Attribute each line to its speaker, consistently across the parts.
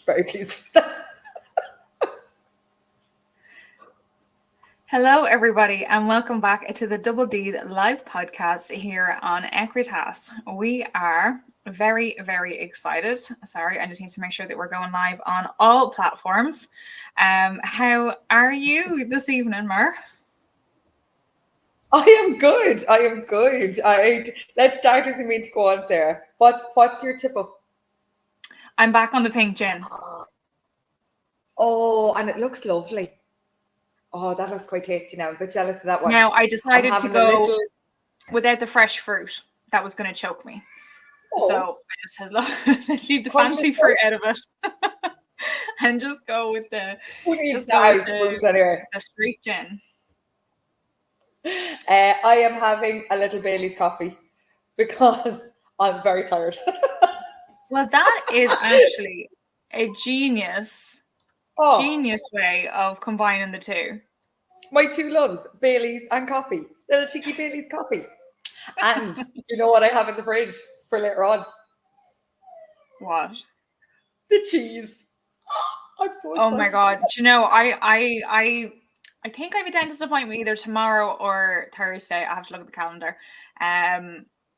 Speaker 1: very pleased with that.
Speaker 2: Hello, everybody, and welcome back to the Double D's live podcast here on Equitas. We are very, very excited. Sorry, I just need to make sure that we're going live on all platforms. How are you this evening, Mar?
Speaker 1: I am good. Let's start as we mean to go on there. What's your tip of?
Speaker 2: I'm back on the pink gin.
Speaker 1: Oh, and it looks lovely. Oh, that looks quite tasty now. I'm a bit jealous of that one.
Speaker 2: Now, I decided to go without the fresh fruit. That was going to choke me. Oh. So I just said, let's leave the fancy fruit out of it and just go with the street gin.
Speaker 1: I am having a little Bailey's coffee because I'm very tired.
Speaker 2: Well, that is actually a genius way of combining the two.
Speaker 1: My two loves, Bailey's and coffee. Little cheeky Bailey's coffee. And do you know what I have in the fridge for later on?
Speaker 2: What?
Speaker 1: The cheese. I'm so excited.
Speaker 2: Oh my god. Do you know, I think I have a dentist appointment either tomorrow or Thursday. I have to look at the calendar.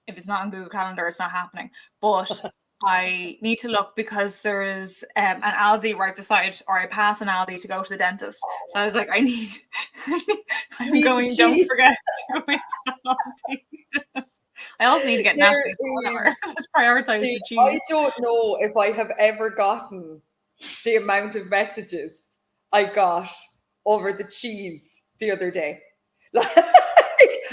Speaker 2: If it's not on Google Calendar, it's not happening. But I need to look because there's an Aldi right beside, or I pass an Aldi to go to the dentist. So I was like, don't forget to go into Aldi. I also need to get napkins. Let's prioritize the cheese.
Speaker 1: I don't know if I have ever gotten the amount of messages I got over the cheese the other day.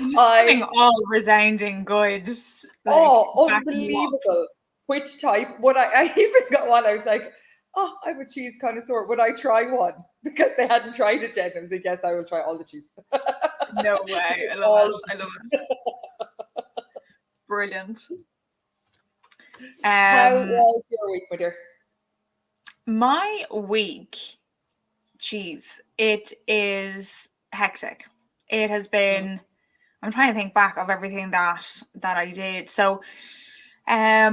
Speaker 2: I'm all resounding goods.
Speaker 1: Unbelievable. Which type? Would I even got one, I was like, oh, I'm a cheese connoisseur. Would I try one? Because they hadn't tried it yet. I was like, yes, I will try all the cheese.
Speaker 2: No way. I love it. Brilliant.
Speaker 1: How was your week, my dear?
Speaker 2: My week, geez, it is hectic. It has been, I'm trying to think back of everything that I did. So I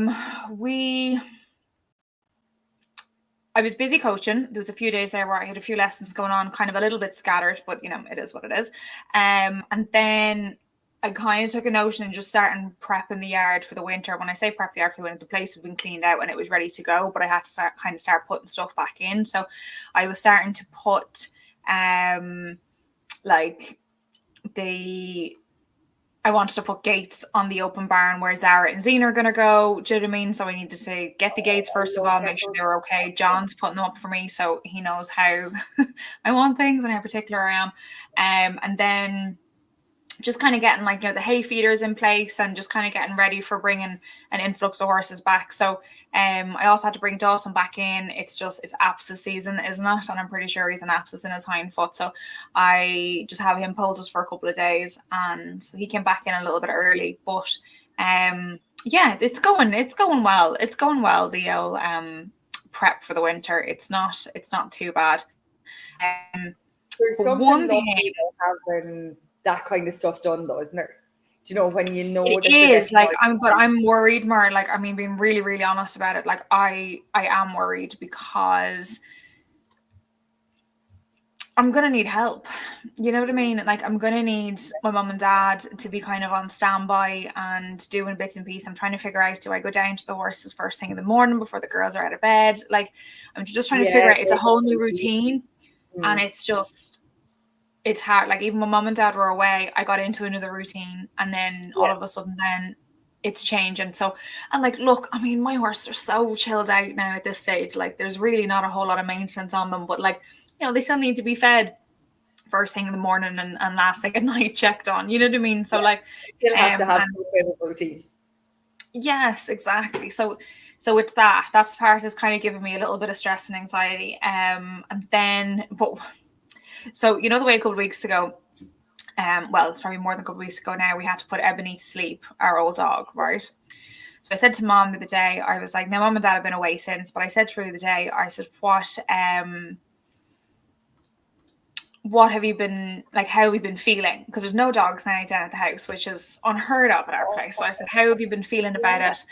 Speaker 2: was busy coaching. There was a few days there where I had a few lessons going on, kind of a little bit scattered, but it is what it is. And then I kind of took a notion and just started prepping the yard for the winter. When I say prep the yard for the winter, the place had been cleaned out and it was ready to go, but I had to start putting stuff back in. So I was starting to put I wanted to put gates on the open barn where Zara and Zena are going to go. Do you know what I mean? So I needed to get the gates first of all, make sure they were okay. John's putting them up for me, so he knows how I want things and how particular I am. And then just kind of getting the hay feeders in place and just kind of getting ready for bringing an influx of horses back. So I also had to bring Dawson back in. It's abscess season, isn't it? And I'm pretty sure he's an abscess in his hind foot. So I just have him poulticed for a couple of days, and so he came back in a little bit early. But it's going well. It's going well. The old prep for the winter. It's not too bad.
Speaker 1: There's one thing having that kind of stuff done, though, isn't there? Do you know when you know
Speaker 2: it is I'm worried more. Being really, really honest about it. I am worried because I'm gonna need help. You know what I mean? I'm gonna need my mum and dad to be kind of on standby and doing bits and pieces. I'm trying to figure out, do I go down to the horses first thing in the morning before the girls are out of bed? I'm just trying to figure out. It's a whole new routine, and it's hard. Even when mum and dad were away, I got into another routine, and then all of a sudden then it's changing. So, and look, my horses are so chilled out now at this stage. There's really not a whole lot of maintenance on them, but they still need to be fed first thing in the morning and last thing at night checked on. You know what I mean? So
Speaker 1: still have to have a bit of routine.
Speaker 2: Yes, exactly. So it's that's part is kind of giving me a little bit of stress and anxiety. So, the way a couple of weeks ago, it's probably more than a couple of weeks ago now, we had to put Ebony to sleep, our old dog, right? So I said to mom the other day, I was like, now mom and dad have been away since, but I said to her the other day, I said, what have you been, how have you been feeling? Because there's no dogs now down at the house, which is unheard of at our place. So I said, how have you been feeling about it?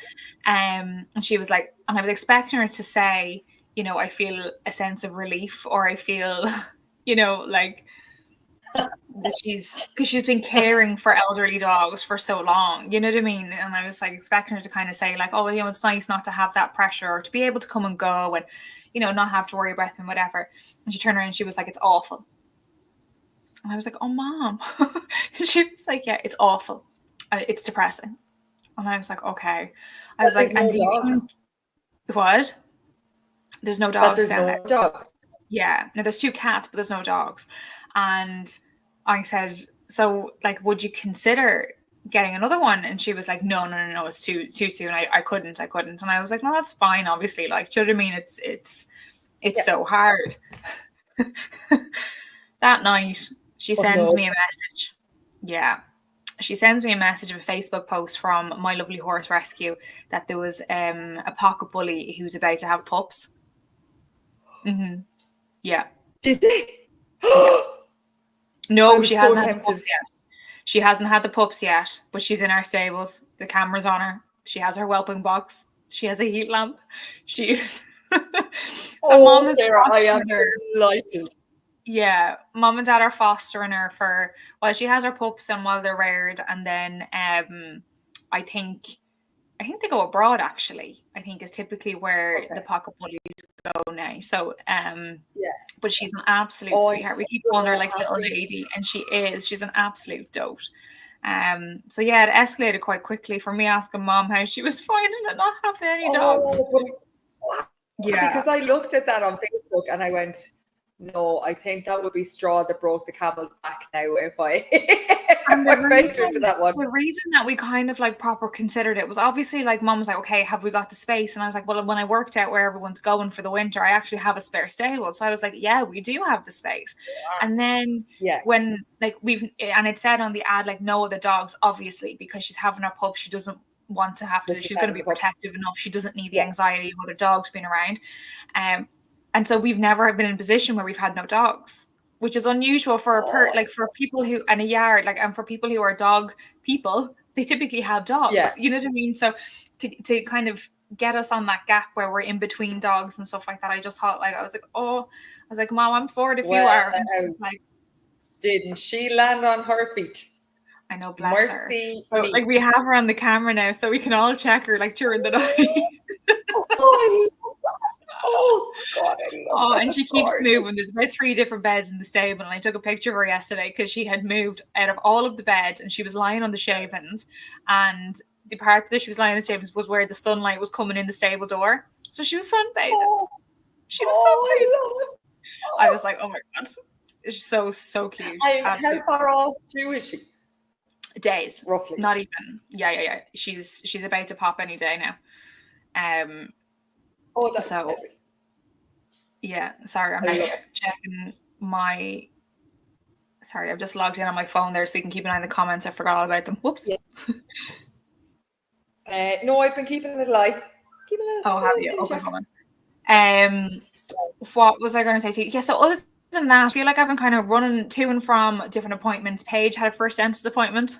Speaker 2: And she was like, and I was expecting her to say, you know, I feel a sense of relief, or I feel, you know, like that because she's been caring for elderly dogs for so long, you know what I mean? And I was like expecting her to kind of say like, oh, you know, it's nice not to have that pressure, or to be able to come and go and, you know, not have to worry about them, whatever. And she turned around and she was like, it's awful. And I was like, oh, Mom. She was like, yeah, it's awful. It's depressing. And I was like, okay. I was like, and do you think what? There's no dogs down there.
Speaker 1: Dogs.
Speaker 2: Yeah. Now there's 2 cats, but there's no dogs. And I said, so like, would you consider getting another one? And she was like, no, it's too soon. I couldn't. And I was like, no, that's fine, obviously. Like, do you know what I mean? It's so hard. That night, she sends me a message. Yeah. She sends me a message of a Facebook post from My Lovely Horse Rescue that there was a pocket bully who's about to have pups. Mm-hmm. Yeah.
Speaker 1: Did they?
Speaker 2: Yeah. No, she hasn't
Speaker 1: so
Speaker 2: had the pups yet. She hasn't had the pups yet, but she's in our stables. The camera's on her. She has her whelping box. She has a heat lamp. She is. So Mom is fostering her.
Speaker 1: Delighted.
Speaker 2: Yeah, Mom and Dad are fostering her for while she has her pups and while they're reared, and then I think they go abroad. Actually, I think is typically where the pocket bullies go now. So but she's an absolute sweetheart. We keep calling her like little lady, and she is. She's an absolute dote. So yeah, it escalated quite quickly from me asking Mom how she was finding it not having any dogs.
Speaker 1: Yeah, because I looked at that on Facebook and I went, no, I think that would be straw that broke the camel's back now if I ventured to that one.
Speaker 2: The reason that we kind of like proper considered it was obviously like Mum was like, okay, have we got the space? And I was like, well, when I worked out where everyone's going for the winter, I actually have a spare stable. So I was like, yeah, we do have the space. And then when like and it said on the ad, like no other dogs, obviously, because she's having her pup, she doesn't want to have to, she's going to be protective enough. She doesn't need the anxiety of other dogs being around. And so we've never been in a position where we've had no dogs, which is unusual for for people who and a yard, like, and for people who are dog people, they typically have dogs. Yeah. You know what I mean? So to kind of get us on that gap where we're in between dogs and stuff like that, I just thought like I was like, Mom, I'm for it if you are. Like,
Speaker 1: didn't she land on her feet?
Speaker 2: I know, bless her. But, like, we have her on the camera now, so we can all check her like during the night.
Speaker 1: Oh God!
Speaker 2: And she keeps moving. There's about 3 different beds in the stable, and I took a picture of her yesterday because she had moved out of all of the beds, and she was lying on the shavings, and the part that she was lying on the shavings was where the sunlight was coming in the stable door. So she was sunbathing. She was sunbathing. I was like, oh my God, it's so cute.
Speaker 1: How far off is she?
Speaker 2: Days,
Speaker 1: roughly.
Speaker 2: Not even. Yeah. She's about to pop any day now.
Speaker 1: That's so heavy.
Speaker 2: Yeah, sorry, I'm just checking my. Sorry, I've just logged in on my phone there so you can keep an eye on the comments. I forgot all about them. Whoops.
Speaker 1: Yeah. No, I've been keeping it alive.
Speaker 2: Have you? Okay, fine. What was I going to say to you? Yeah, so other than that, I feel like I've been kind of running to and from different appointments. Paige had a first dentist appointment.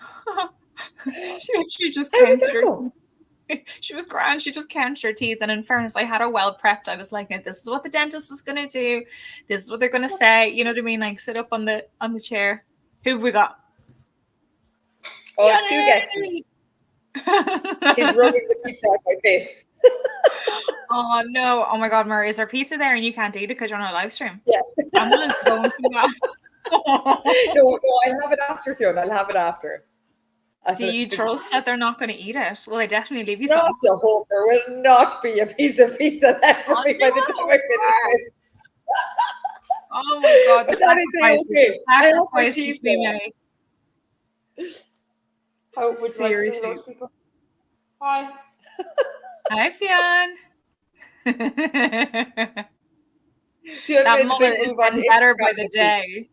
Speaker 2: she just counted her. She was grand. She just counted her teeth, and in fairness, I had her well prepped. I was like, "This is what the dentist is going to do. This is what they're going to say." You know what I mean? Like, sit up on the chair. Who have we got?
Speaker 1: Oh, 2 guests. He's rubbing the pizza off my face.
Speaker 2: Oh no! Oh my God, Murray, is there pizza there and you can't eat it because you're on a live stream?
Speaker 1: Yeah.
Speaker 2: I'm gonna go and do that.
Speaker 1: No, I'll have it after, Fiona. I'll have it after.
Speaker 2: Do you trust that they're not going to eat it? Well, they definitely leave you
Speaker 1: some.
Speaker 2: Not
Speaker 1: to hope there will not be a piece of pizza left for me by the time I finish it.
Speaker 2: Oh my God, the sacrifice
Speaker 1: is being made. How would seriously? Those people? Hi.
Speaker 2: Hi, Fionn. That mullet is getting better by the day.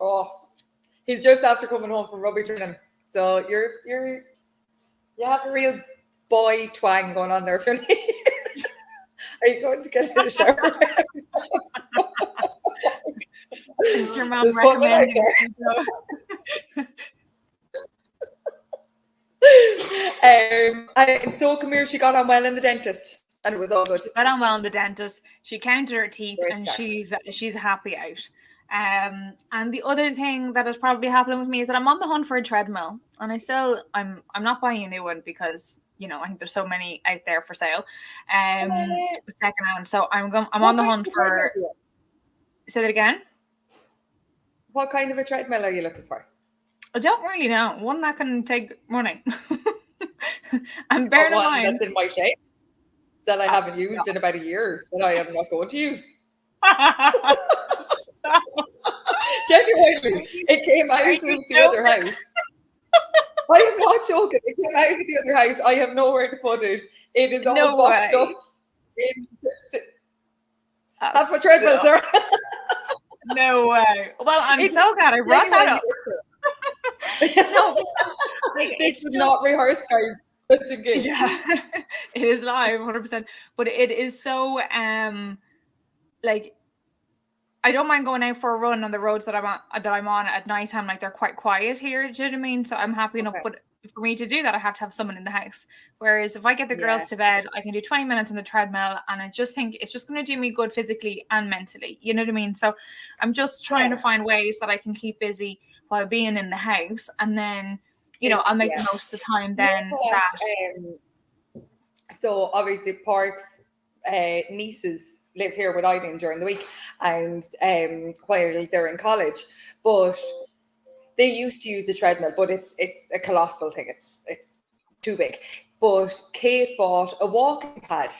Speaker 1: Oh, he's just after coming home from rugby training. So you have a real boy twang going on there, Philly. Are you going to get in the shower?
Speaker 2: Is your mom recommending
Speaker 1: so come here, she got on well in the dentist. And it was all good.
Speaker 2: She got on well in the dentist. She counted her teeth,
Speaker 1: Great
Speaker 2: and
Speaker 1: start.
Speaker 2: she's happy out. And the other thing that is probably happening with me is that I'm on the hunt for a treadmill, and I'm not buying a new one because I think there's so many out there for sale, secondhand. So I'm on the hunt for. Say that again.
Speaker 1: What kind of a treadmill are you looking for?
Speaker 2: I don't really know. One that can take running. And bear in mind
Speaker 1: that's in my shape that I haven't used in about a year that I am not going to use. Genuinely, it came out of the other house. I am not joking. It came out of the other house. I have nowhere to put it. It is all boxed up. That's what treadmills are.
Speaker 2: No way. Well, I'm so glad I brought that up. No,
Speaker 1: it's just not rehearsed, guys. Just in case.
Speaker 2: Yeah, it is live, 100%. But it is so like, I don't mind going out for a run on the roads that I'm on at nighttime. Like, they're quite quiet here. Do you know what I mean? So I'm happy enough. But for me to do that, I have to have someone in the house. Whereas if I get the girls to bed, I can do 20 minutes on the treadmill, and I just think it's just going to do me good physically and mentally. You know what I mean? So I'm just trying to find ways that I can keep busy while being in the house, and then I'll make the most of the time then.
Speaker 1: So obviously Park's nieces live here with Aileen during the week, and while they're in college, but they used to use the treadmill, but it's a colossal thing. It's too big. But Kate bought a walking pad.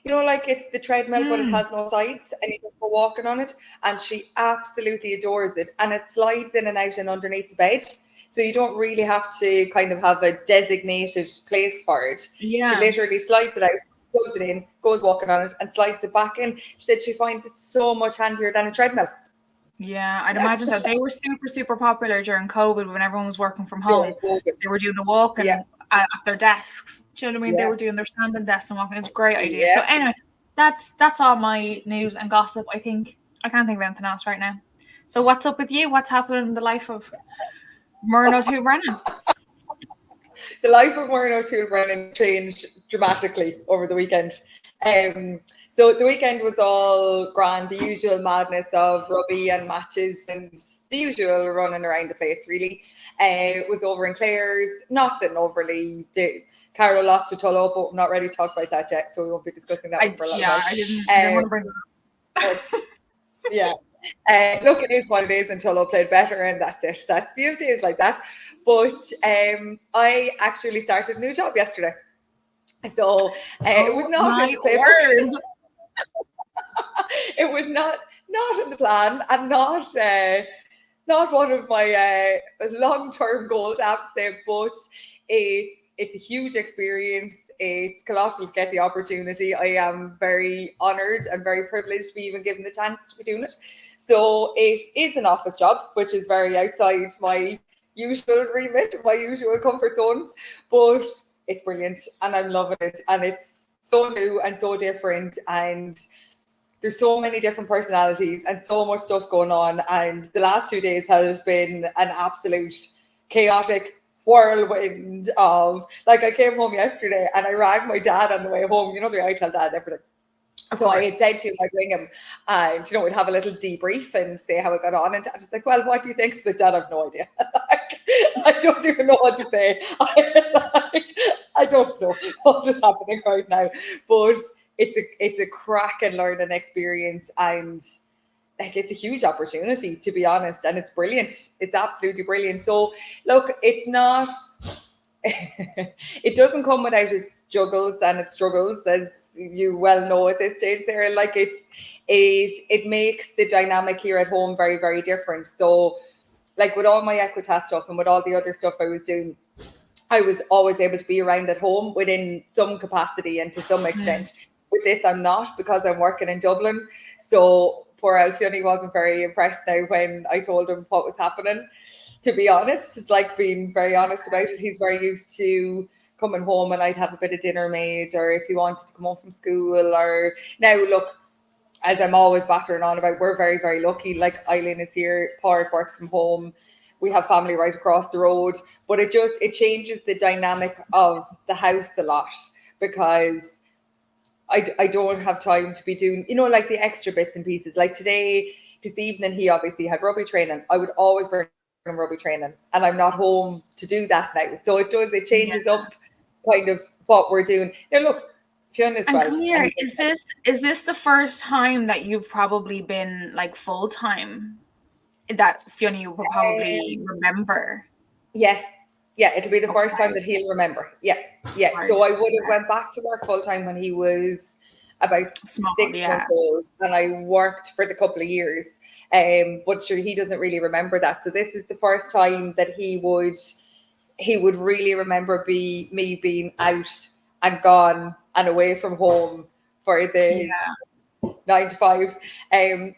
Speaker 1: Like it's the treadmill, but it has no sides, and you can go walking on it. And she absolutely adores it. And it slides in and out and underneath the bed. So you don't really have to kind of have a designated place for it.
Speaker 2: Yeah.
Speaker 1: She literally slides it out, goes it in, goes walking on it, and slides it back in. She said she finds it so much handier than a treadmill.
Speaker 2: Yeah, I'd imagine so. They were super, super popular during COVID when everyone was working from home. They were doing the walking at their desks. Do you know what I mean? They were doing their standing desks and walking. It was a great idea. So anyway, that's all my news and gossip. I think I can't think of anything else right now. So what's up with you? What's happening in the life of Myrna O'Toole Brennan?
Speaker 1: The life of Myrna O'Toole Brennan changed dramatically over the weekend. So the weekend was all grand, the usual madness of rugby and matches and the usual running around the place, really. It was over in Clare's, nothing overly. Carol lost to Tullow, but I'm not ready to talk about that yet, so we won't be discussing that for a little while.
Speaker 2: I didn't want to bring it up.
Speaker 1: Yeah. Look, it is what it is, and Tullow played better, and that's it. That's the days like that. But I actually started a new job yesterday. So it was not in the playbook. It was not in the plan, and not one of my long-term goals, I have to say, but it's a huge experience. It's colossal to get the opportunity. I am very honoured and very privileged to be even given the chance to be doing it. So it is an office job, which is very outside my usual remit, my usual comfort zones, but it's brilliant and I'm loving it. And it's so new and so different, and there's so many different personalities and so much stuff going on. And the last 2 days has been an absolute chaotic whirlwind of, like, I came home yesterday and I rang my dad on the way home. The way I tell dad everything. So I had said to him, I'd ring him and, we'd have a little debrief and say how it got on. And Dad was like, well, what do you think? I said, Dad, I have no idea. I don't even know what to say. I don't know what is happening right now. But it's a cracking learning experience, and like it's a huge opportunity, to be honest, and it's brilliant. It's absolutely brilliant. So look, it's not it doesn't come without its juggles and its struggles, as you well know at this stage there. Like it makes the dynamic here at home very, very different. So like with all my Equitas stuff and with all the other stuff I was doing, I was always able to be around at home within some capacity and to some extent. With this, I'm not, because I'm working in Dublin. So poor Alfione wasn't very impressed now when I told him what was happening. To be honest, like being very honest about it, he's very used to coming home and I'd have a bit of dinner made, or if he wanted to come home from school. Or now, look, as I'm always battering on about, we're very, very lucky. Like Eileen is here, Park works from home. We have family right across the road, but it changes the dynamic of the house a lot, because I don't have time to be doing, like the extra bits and pieces. Like this evening, he obviously had rugby training. I would always bring him rugby training, and I'm not home to do that now. So it changes
Speaker 2: Yeah.
Speaker 1: up kind of what we're doing. Now, look, Fiona's
Speaker 2: And
Speaker 1: 12,
Speaker 2: come
Speaker 1: and
Speaker 2: here, is this the first time that you've probably been like full time that Fiona you will probably
Speaker 1: um,
Speaker 2: remember?
Speaker 1: yeah, yeah, it'll be the first time
Speaker 2: Okay,
Speaker 1: that he'll remember. Yeah, yeah. So
Speaker 2: right.
Speaker 1: I would have went back to work full time when he was about
Speaker 2: Small,
Speaker 1: 6 months
Speaker 2: yeah.
Speaker 1: old, and I worked for the couple of years. But sure, he doesn't really remember that. So this is the first time that he would really remember me being out and gone and away from home for the
Speaker 2: Yeah.
Speaker 1: 9 to 5.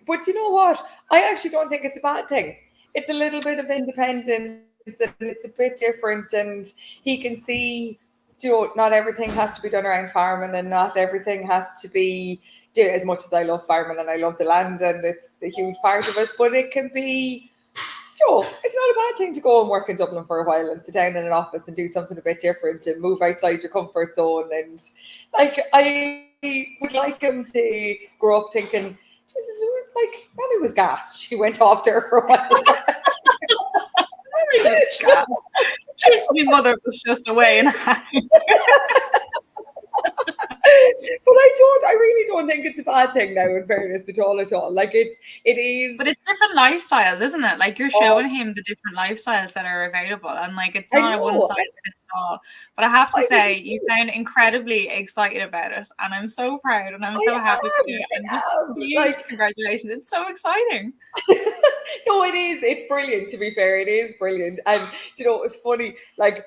Speaker 1: But you know what? I actually don't think it's a bad thing. It's a little bit of independence and it's a bit different, and he can see, not everything has to be done around farming, and not everything has to be, as much as I love farming and I love the land and it's a huge part of us, but it can be, it's not a bad thing to go and work in Dublin for a while and sit down in an office and do something a bit different and move outside your comfort zone. And like, I would like him to grow up thinking, Jesus, like, Mommy was gassed. She went off there for a while.
Speaker 2: Maybe this guy. Jeez, my mother was just away and
Speaker 1: But I really don't think it's a bad thing now, in fairness, at all. Like, it is.
Speaker 2: but it's different lifestyles, isn't it? Like you're
Speaker 1: Oh,
Speaker 2: showing him the different lifestyles that are available, and like it's
Speaker 1: I
Speaker 2: not a one
Speaker 1: know.
Speaker 2: size fits all. But I have to
Speaker 1: I
Speaker 2: say, you sound incredibly excited about it, and I'm so proud, and I'm so happy for you. And just huge
Speaker 1: like,
Speaker 2: congratulations! It's so exciting.
Speaker 1: no, it is. It's brilliant, to be fair. It is brilliant. And, it was funny. Like,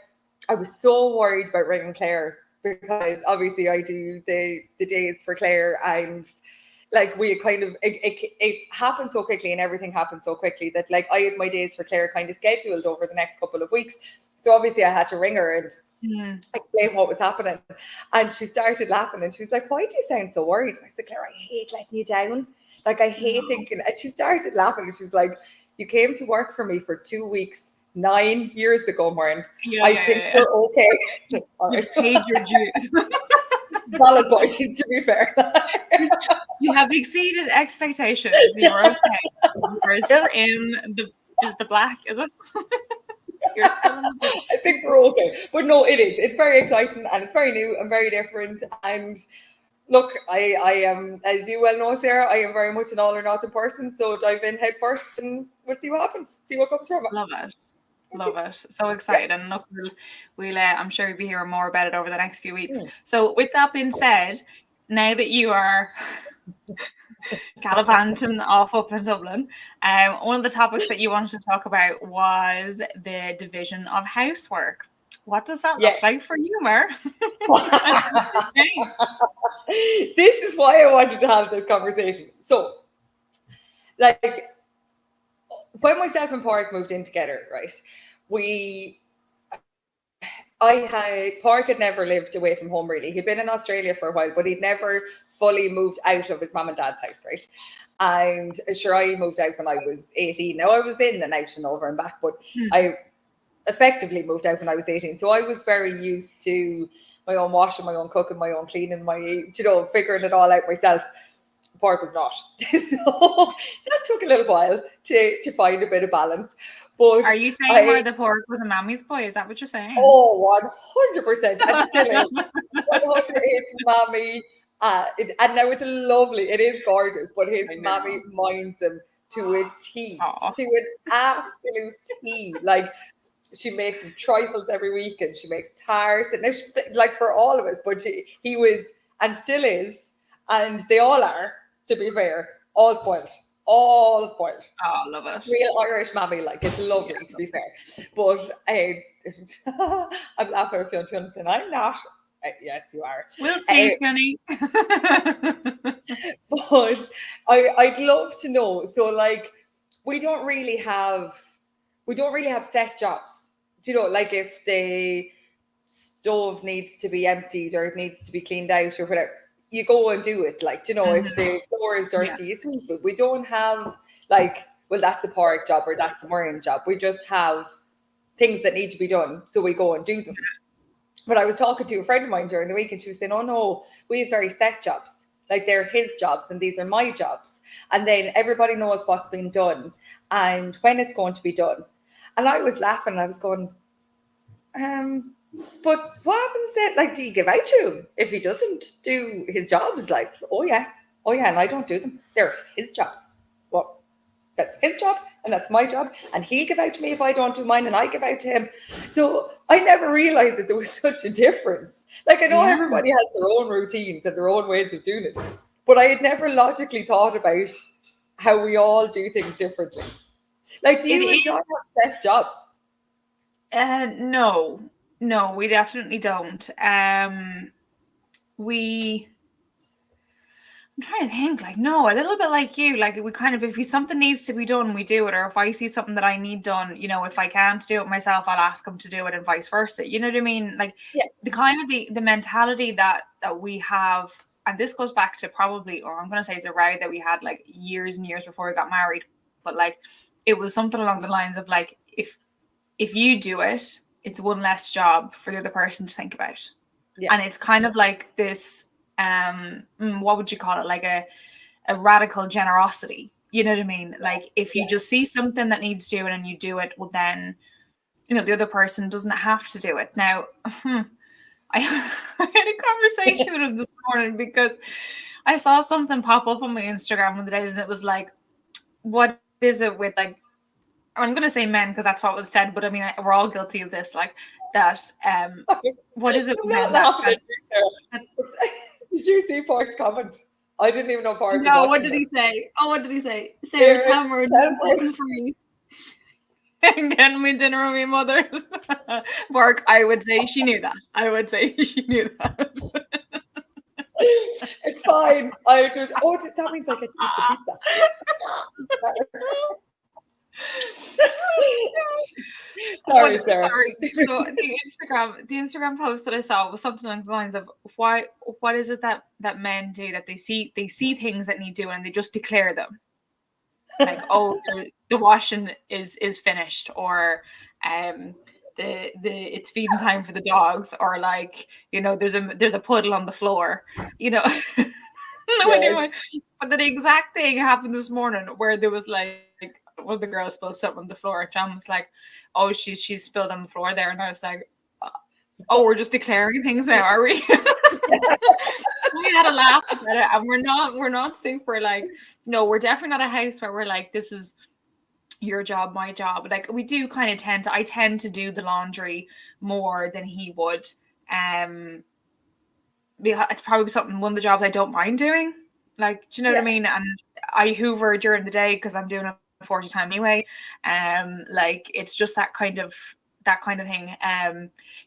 Speaker 1: I was so worried about ringing Claire because obviously I do the days for Claire, and like we kind of it happened so quickly, and everything happened so quickly that like I had my days for Claire kind of scheduled over the next couple of weeks. So obviously I had to ring her and
Speaker 2: Mm.
Speaker 1: explain what was happening. And she started laughing and she was like, "Why do you sound so worried?" And I said, "Claire, I hate letting you down. Like, I hate
Speaker 2: No.
Speaker 1: thinking." And she started laughing and she's like, "You came to work for me for 2 weeks 9 years ago, Maureen.
Speaker 2: Yeah,
Speaker 1: I
Speaker 2: yeah,
Speaker 1: think
Speaker 2: yeah, yeah.
Speaker 1: we're okay." All
Speaker 2: You've
Speaker 1: right.
Speaker 2: paid your dues.
Speaker 1: Valid point, to be fair.
Speaker 2: You have exceeded expectations. You're okay. You're still in the black, is it? You're still in the black.
Speaker 1: I think we're okay. But no, it is. It's very exciting and it's very new and very different. And look, I am, as you well know, Sarah, I am very much an all or nothing person. So dive in head first and we'll see what happens, see what comes from it.
Speaker 2: Love it. Love it. So
Speaker 1: Yeah.
Speaker 2: excited. And look, we'll I'm sure we'll be hearing more about it over the next few weeks.
Speaker 1: Hmm.
Speaker 2: So with that being said, now that you are gallivanting off up in Dublin, one of the topics that you wanted to talk about was the division of housework. What does that look
Speaker 1: Yes.
Speaker 2: like for you, Mer?
Speaker 1: This is why I wanted to have this conversation. So, like, when myself and Park moved in together, right, we Park had never lived away from home really. He'd been in Australia for a while, but he'd never fully moved out of his mum and dad's house, right? And sure, I moved out when I was 18. Now I was in and out and over and back, but I effectively moved out when I was 18. So I was very used to my own washing, my own cooking, my own cleaning, figuring it all out myself. Park was not. So that took a little while to find a bit of balance. But
Speaker 2: Are you saying
Speaker 1: I
Speaker 2: where the pork was a mammy's boy? Is that what you're saying?
Speaker 1: Oh, 100%. And still is. 100 his mommy. And now it's lovely. It is gorgeous, but his
Speaker 2: I know.
Speaker 1: mommy minds him to a T,
Speaker 2: Aw.
Speaker 1: to an absolute T. Like, she makes him trifles every week and she makes tarts. And now like for all of us, but he was and still is, and they all are, to be fair, all spoiled. All spoiled.
Speaker 2: Oh, love it.
Speaker 1: Real Irish mammy, like it's lovely to be fair. But I'm laughing at Fiona saying I'm not. Yes, you are.
Speaker 2: We'll see, Fiona.
Speaker 1: But I'd love to know. So like, we don't really have set jobs. Do you know, like if the stove needs to be emptied or it needs to be cleaned out or whatever, you go and do it. Like, if the floor is
Speaker 2: Yeah.
Speaker 1: dirty, you sweep it. We don't have like, well, that's a Park job or that's a Maureen job. We just have things that need to be done, so we go and do them. But I was talking to a friend of mine during the week, and she was saying, "Oh no, we have very set jobs. Like they're his jobs, and these are my jobs. And then everybody knows what's been done and when it's going to be done." And I was laughing. And I was going, but what happens then? Like, do you give out to him if he doesn't do his jobs? Like, oh yeah, and I don't do them. They're his jobs. Well, that's his job and that's my job, and he'll give out to me if I don't do mine, and I give out to him. So I never realized that there was such a difference. Like, I know everybody has their own routines and their own ways of doing it, but I had never logically thought about how we all do things differently. Like, do you and John have set jobs?
Speaker 2: No, we definitely don't. I'm trying to think, like, no, a little bit like you. Like, we kind of, if something needs to be done, we do it. Or if I see something that I need done, you know, if I can't do it myself, I'll ask him to do it, and vice versa. You know what I mean? Like, the kind of the mentality that we have, and this goes back to probably, or I'm going to say it's a row that we had like years and years before we got married. But like, it was something along the lines of like, if you do it, it's one less job for the other person to think about. Yeah. And it's kind of like this, what would you call it? Like a radical generosity. You know what I mean? Like, if you just see something that needs doing and you do it, well then, you know, the other person doesn't have to do it. Now, I had a conversation with him this morning because I saw something pop up on my Instagram one of the days, and it was like, what is it with, like, I'm going to say men because that's what was said, but I mean, we're all guilty of this, like that. What is it?
Speaker 1: Men that did you see Park's comment? I didn't even know Park.
Speaker 2: No, what did he say? Oh, what did he say? Sarah Tammer looking for me. Getting me dinner with my mother's. Park, I would say she knew that.
Speaker 1: It's fine. I just, that means I get to eat the pizza. Sorry.
Speaker 2: So the Instagram post that I saw was something along the lines of, what is it that men do, that they see things that need doing and they just declare them, like, oh, the washing is finished, or it's feeding time for the dogs, or like, you know, there's a puddle on the floor, you know. Anyway, but the exact thing happened this morning where there was like one of the girls spilled something on the floor, and John was like, oh, she's spilled on the floor there, and I was like, oh, we're just declaring things now, are we? We had a laugh about it, and we're not super like, no, we're definitely not a house where we're like, this is your job, my job. Like, we do kind of I tend to do the laundry more than he would. It's probably one of the jobs I don't mind doing. Like, do you know what I mean? And I hoover during the day because I'm doing it 40 times anyway. Like, it's just that kind of thing.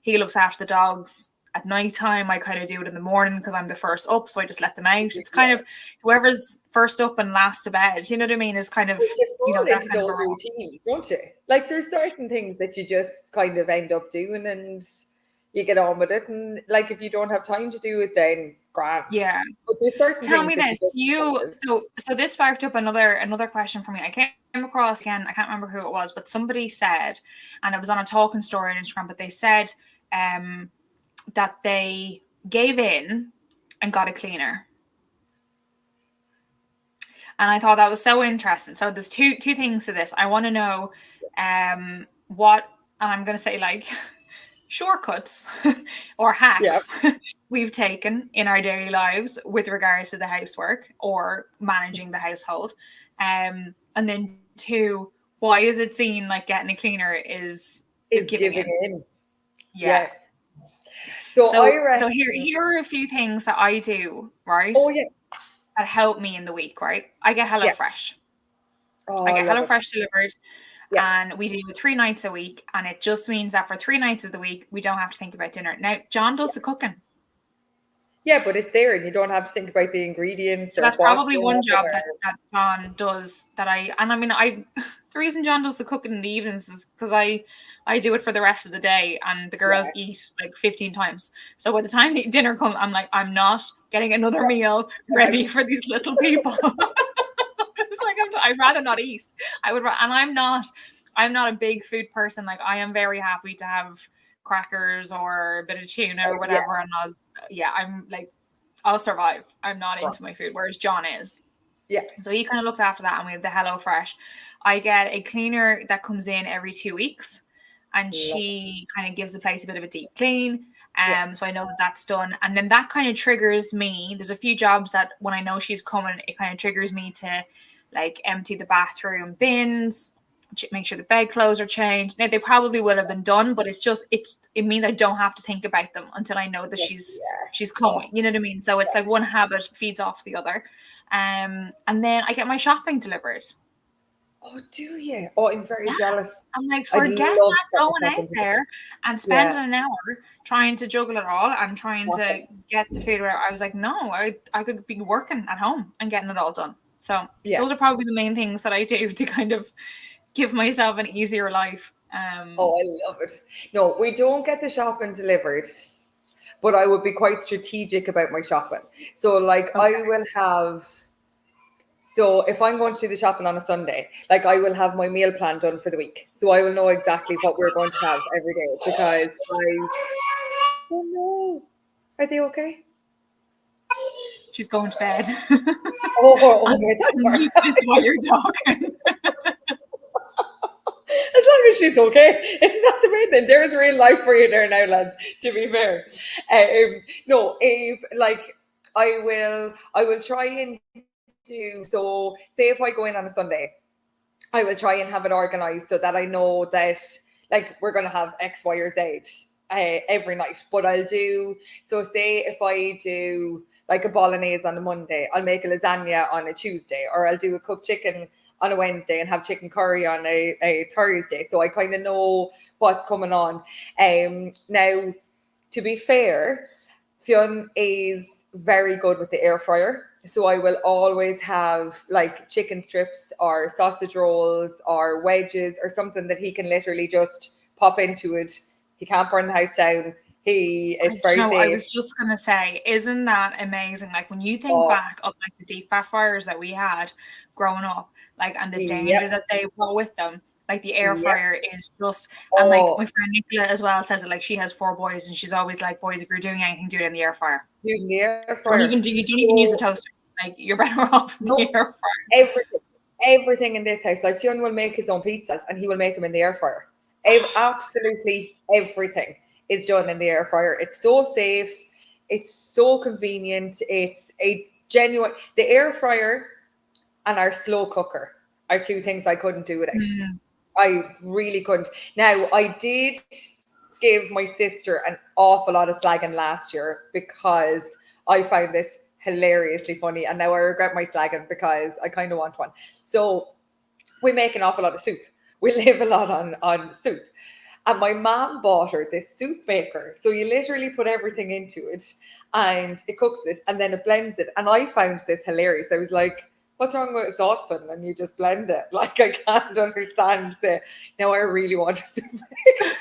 Speaker 2: He looks after the dogs at night time. I kind of do it in the morning because I'm the first up, so I just let them out. It's kind of whoever's first up and last to bed, you know what I mean, is kind of, you know, that kind of
Speaker 1: routine, don't you? Like, there's certain things that you just kind of end up doing and you get on with it, and like, if you don't have time to do it, then grand.
Speaker 2: Yeah.
Speaker 1: But there's certain
Speaker 2: Tell me this, so this sparked up another question for me. I came across, again, I can't remember who it was, but somebody said, and it was on a talking story on Instagram, but they said that they gave in and got a cleaner. And I thought that was so interesting. So there's two things to this. I want to know what, and I'm going to say, like, shortcuts or hacks we've taken in our daily lives with regards to the housework or managing the household. And then two, why is it seen like getting a cleaner is giving in?
Speaker 1: Yes.
Speaker 2: So here are a few things that I do, right?
Speaker 1: Oh yeah.
Speaker 2: That help me in the week, right? I get HelloFresh. I get HelloFresh delivered. And we do it 3 nights a week, and it just means that for 3 nights of the week we don't have to think about dinner. Now, John does the cooking.
Speaker 1: Yeah, but it's there and you don't have to think about the ingredients.
Speaker 2: So that's probably one job that John does the reason John does the cooking in the evenings is because I do it for the rest of the day, and the girls eat like 15 times. So by the time the dinner comes, I'm like, I'm not getting another meal ready for these little people. It's like, I'd rather not eat. And I'm not a big food person. Like, I am very happy to have crackers or a bit of tuna or whatever, and I'm like, I'll survive. I'm not into my food, whereas John is.
Speaker 1: Yeah.
Speaker 2: So he kind of looks after that, and we have the HelloFresh. I get a cleaner that comes in every 2 weeks, and she kind of gives the place a bit of a deep clean. So I know that that's done, and then that kind of triggers me. There's a few jobs that when I know she's coming, it kind of triggers me to like empty the bathroom bins, make sure the bedclothes are changed. Now they probably will have been done, but it means I don't have to think about them until I know that she's coming. You know what I mean? So it's like one habit feeds off the other. And then I get my shopping delivered.
Speaker 1: Oh, do you? Oh, I'm very jealous.
Speaker 2: I'm like,
Speaker 1: I'd
Speaker 2: forget
Speaker 1: love
Speaker 2: that
Speaker 1: to
Speaker 2: going out there and spending an hour trying to juggle it all and trying to get the food where I was like, no, I could be working at home and getting it all done. So those are probably the main things that I do to kind of give myself an easier life.
Speaker 1: Oh, I love it. No, we don't get the shopping delivered, but I would be quite strategic about my shopping. So like I will have, so if I'm going to do the shopping on a Sunday, like I will have my meal plan done for the week. So I will know exactly what we're going to have every day because oh no, are they okay?
Speaker 2: She's going to bed.
Speaker 1: Okay, that's all right.
Speaker 2: This is why you're talking.
Speaker 1: As long as she's okay, it's not the main thing. There's real life for you there now, lads. To be fair, no, if like I will try and do so. Say if I go in on a Sunday, I will try and have it organized so that I know that like we're gonna have X, Y, or Z every night. But I'll do so. Say if I do like a bolognese on a Monday, I'll make a lasagna on a Tuesday, or I'll do a cooked chicken on a Wednesday and have chicken curry on a Thursday. So I kind of know what's coming on. Now, to be fair, Fionn is very good with the air fryer. So I will always have like chicken strips or sausage rolls or wedges or something that he can literally just pop into it. He can't burn the house down. It's very safe.
Speaker 2: I was just gonna say, isn't that amazing? Like when you think back of like the deep fat fryers that we had growing up, like and the danger that they brought with them. Like the air fryer is just, and like my friend Nicola as well says it. Like she has 4 boys, and she's always like, "Boys, if you're doing anything, do it in the air fryer.
Speaker 1: Do it in the air fryer.
Speaker 2: You don't even use a toaster. Like you're better off in the air fryer."
Speaker 1: Everything in this house. Like Fionn will make his own pizzas, and he will make them in the air fryer. Absolutely everything is done in the air fryer. It's so safe. It's so convenient. It's a genuine. The air fryer and our slow cooker are 2 things I couldn't do without. I really couldn't. Now, I did give my sister an awful lot of slagging last year because I found this hilariously funny, and now I regret my slagging because I kind of want one. So we make an awful lot of soup. We live a lot on soup. And my mom bought her this soup maker. So you literally put everything into it and it cooks it and then it blends it. And I found this hilarious. I was like, what's wrong with a saucepan? And you just blend it. Like, I can't understand now I really want a soup maker.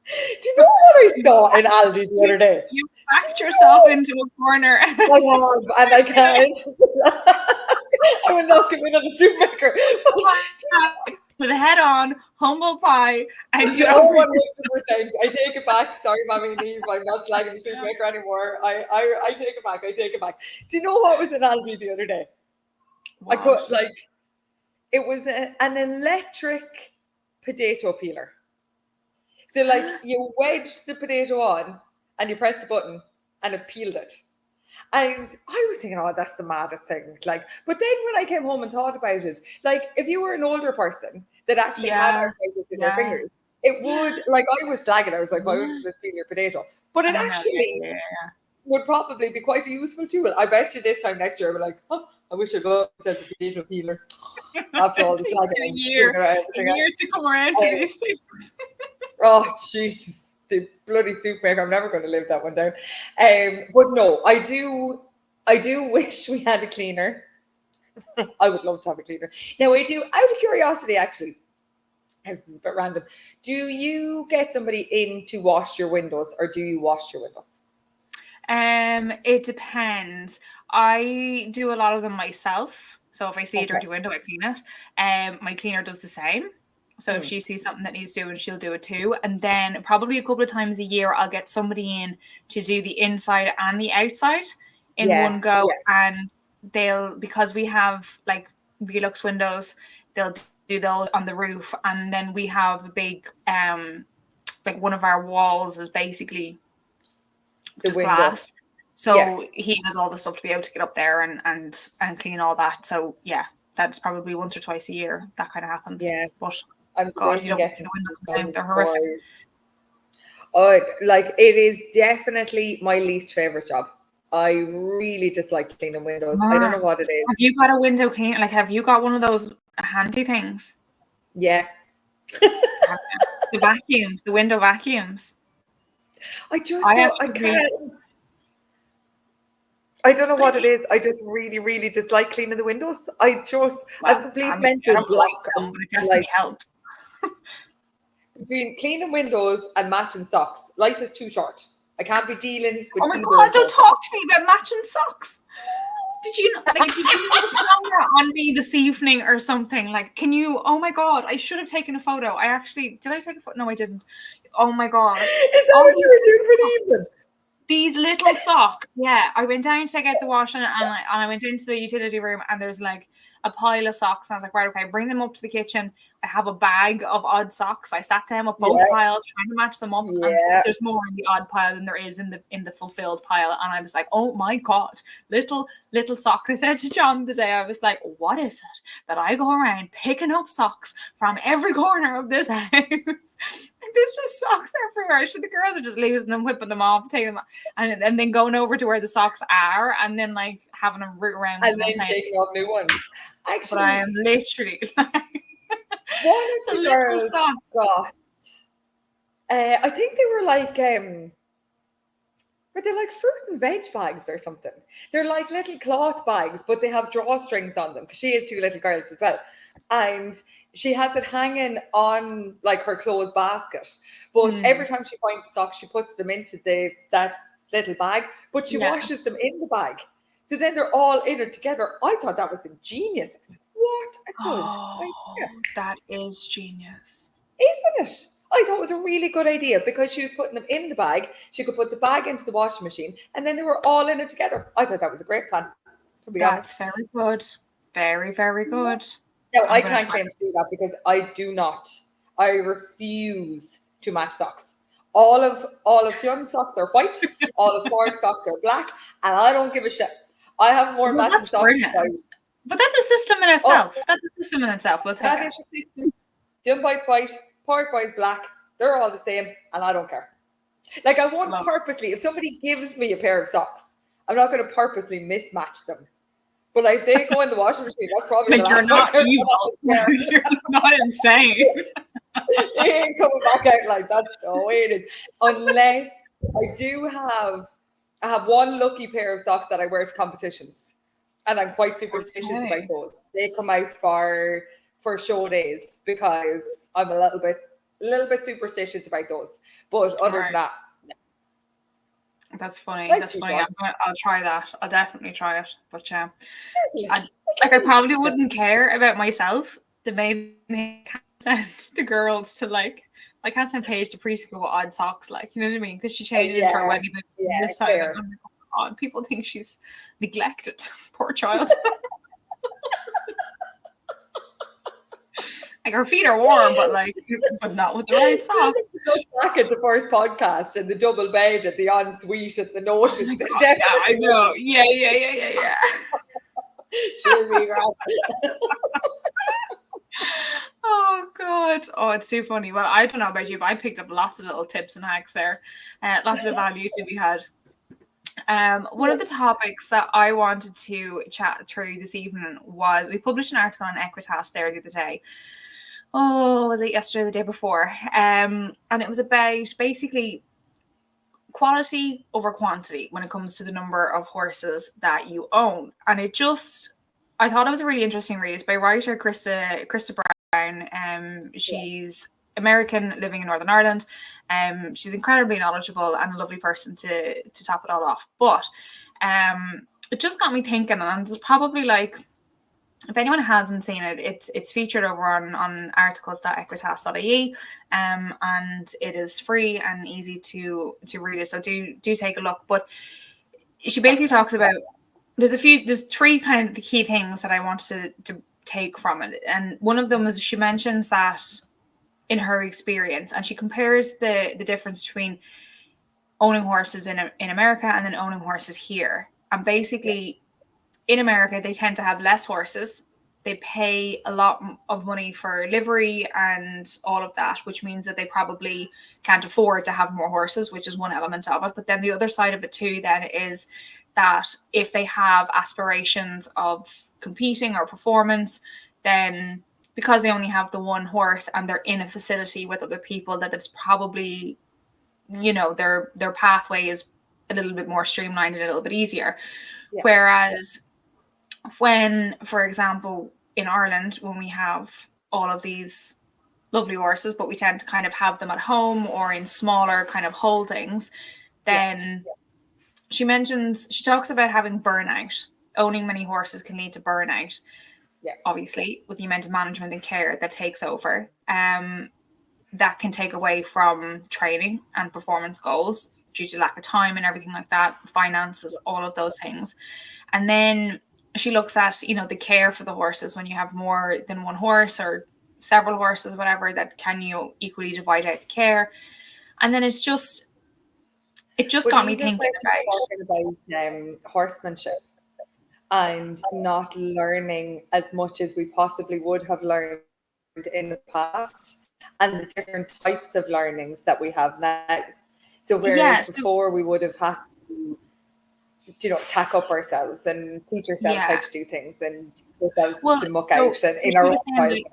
Speaker 1: Do you know what I saw in Aldi the other day?
Speaker 2: You backed yourself into a corner.
Speaker 1: I have, and I can't. I will not give in on the soup maker.
Speaker 2: With a head on, humble pie, and
Speaker 1: you know 100%. I take it back. Sorry, Mommy and Eve. I'm not slagging the soup maker anymore. I take it back. I take it back. Do you know what was in Aldi the other day?
Speaker 2: What?
Speaker 1: I put it was an electric potato peeler. So like you wedged the potato on and you pressed the button and it peeled it. And I was thinking, oh, that's the maddest thing. Like, but then when I came home and thought about it, like if you were an older person that actually had arthritis in their fingers, it would, like I was slagging, I was like, why would you just peel your potato? But it actually would probably be quite a useful tool. I bet you this time next year I'll be like, oh, I wish I'd go to the potato peeler. After all the slagging.
Speaker 2: A year to come around to these things.
Speaker 1: Oh, Jesus. The bloody soup maker. I'm never going to live that one down. But no, I do wish we had a cleaner. I would love to have a cleaner. Now, I do, out of curiosity, actually, this is a bit random. Do you get somebody in to wash your windows, or do you wash your windows?
Speaker 2: It depends. I do a lot of them myself. So if I see a dirty window, I clean it. My cleaner does the same. So if she sees something that needs doing, she'll do it too. And then probably a couple of times a year, I'll get somebody in to do the inside and the outside in one go. And they'll, because we have like Velux windows, they'll do those on the roof. And then we have a big, like one of our walls is basically just glass. So he has all the stuff to be able to get up there and clean all that. So yeah, that's probably once or twice a year that kind of happens.
Speaker 1: Yeah.
Speaker 2: But
Speaker 1: God,
Speaker 2: you don't get to the windows. They're horrific.
Speaker 1: Oh, like it is definitely my least favorite job. I really dislike cleaning windows. I don't know what it is.
Speaker 2: Have you got a window cleaner? Like, have you got one of those handy things?
Speaker 1: Yeah.
Speaker 2: The vacuums, the window vacuums.
Speaker 1: I can't. I don't know what it is. I just really, really dislike cleaning the windows. I have complete mental block.
Speaker 2: But it definitely helps.
Speaker 1: Between cleaning windows and matching socks, life is too short. I can't be dealing with.
Speaker 2: Oh my God! Don't talk to me about matching socks. Did you have a camera on me this evening or something? Like, can you? Oh my God! I should have taken a photo. Did I take a photo? No, I didn't. Oh my God!
Speaker 1: Is that what you were doing for the evening?
Speaker 2: These little socks. Yeah, I went down to get the washing and I went into the utility room and there's like a pile of socks. And I was like, right, okay, bring them up to the kitchen. I have a bag of odd socks. I sat down with both piles trying to match them up. And there's more in the odd pile than there is in the fulfilled pile. And I was like, oh my God, little socks. I said to John the day, I was like, what is it that I go around picking up socks from every corner of this house? There's just socks everywhere. The girls are just losing them, whipping them off, taking them off, and then going over to where the socks are, and then like having them root around
Speaker 1: and then taking off new ones.
Speaker 2: Actually, but I am literally like
Speaker 1: one of the girls got. I think they were like were they like fruit and veg bags or something? They're like little cloth bags, but they have drawstrings on them because she has two little girls as well. And she has it hanging on like her clothes basket. But every time she finds socks, she puts them into that little bag, but she washes them in the bag. So then they're all in it together. I thought that was ingenious. I said, what a good idea.
Speaker 2: That is genius.
Speaker 1: Isn't it? I thought it was a really good idea because she was putting them in the bag. She could put the bag into the washing machine and then they were all in it together. I thought that was a great plan, to be honest.
Speaker 2: That's very good. Very, very good.
Speaker 1: No, I can't claim to do that because I refuse to match socks. All of Fion's socks are white, all of Ford's socks are black, and I don't give a shit. I have more matching socks.
Speaker 2: But that's a system in itself. That's a system in itself. We'll take it.
Speaker 1: Fion buys white, Ford buys black. They're all the same, and I don't care. Like I won't purposely. If somebody gives me a pair of socks, I'm not going to purposely mismatch them. But like they go in the washing machine, that's probably
Speaker 2: like you're not evil. You're not insane.
Speaker 1: You ain't coming back out like that's the way it is. Unless I have one lucky pair of socks that I wear to competitions, and I'm quite superstitious about those. They come out for show days because I'm a little bit superstitious about those. But other than that.
Speaker 2: That's funny. That's funny. I'll try that. I'll definitely try it. But I probably wouldn't care about myself. The main thing I can't send the girls to I can't send Paige to preschool with odd socks, you know what I mean? Because she changed into her wedding this time. And I'm like, oh God, people think she's neglected. Poor child. Like her feet are warm, but not with the right socks.
Speaker 1: Look back at the first podcast and the double bed and the ensuite and the note.
Speaker 2: Oh yeah, I know. Yeah.
Speaker 1: Sure, we
Speaker 2: Oh God. Oh, it's too funny. Well, I don't know about you, but I picked up lots of little tips and hacks there. Lots of value to be had. One of the topics that I wanted to chat through this evening was we published an article on Equitas there the other day. Oh, was it yesterday or the day before? And it was about basically quality over quantity when it comes to the number of horses that you own. And I thought it was a really interesting read. It's by writer Krista Brown. She's American living in Northern Ireland. She's incredibly knowledgeable and a lovely person to top it all off. But it just got me thinking, and there's probably if anyone hasn't seen it, it's featured over on articles.equitas.ie, and it is free and easy to read it. So do take a look. But she basically talks about there's three kind of the key things that I wanted to take from it, and one of them is she mentions that in her experience, and she compares the difference between owning horses in America and then owning horses here, and basically in America, they tend to have less horses. They pay a lot of money for livery and all of that, which means that they probably can't afford to have more horses, which is one element of it. But then the other side of it too, then, is that if they have aspirations of competing or performance, then because they only have the one horse and they're in a facility with other people, that it's probably, their pathway is a little bit more streamlined and a little bit easier.
Speaker 1: Yeah.
Speaker 2: Whereas when, for example, in Ireland, when we have all of these lovely horses, but we tend to kind of have them at home or in smaller kind of holdings, then she talks about having burnout. Owning many horses can lead to burnout.
Speaker 1: Yeah.
Speaker 2: Obviously, with the amount of management and care that takes over. That can take away from training and performance goals due to lack of time and everything like that, finances, all of those things. And then she looks at, the care for the horses when you have more than one horse or several horses, whatever, that can you equally divide out the care. And then it just got me thinking
Speaker 1: about horsemanship and not learning as much as we possibly would have learned in the past, and the different types of learnings that we have now. So whereas before we would have had to, tack up ourselves and teach ourselves how to do things and ourselves to muck out and in our own way.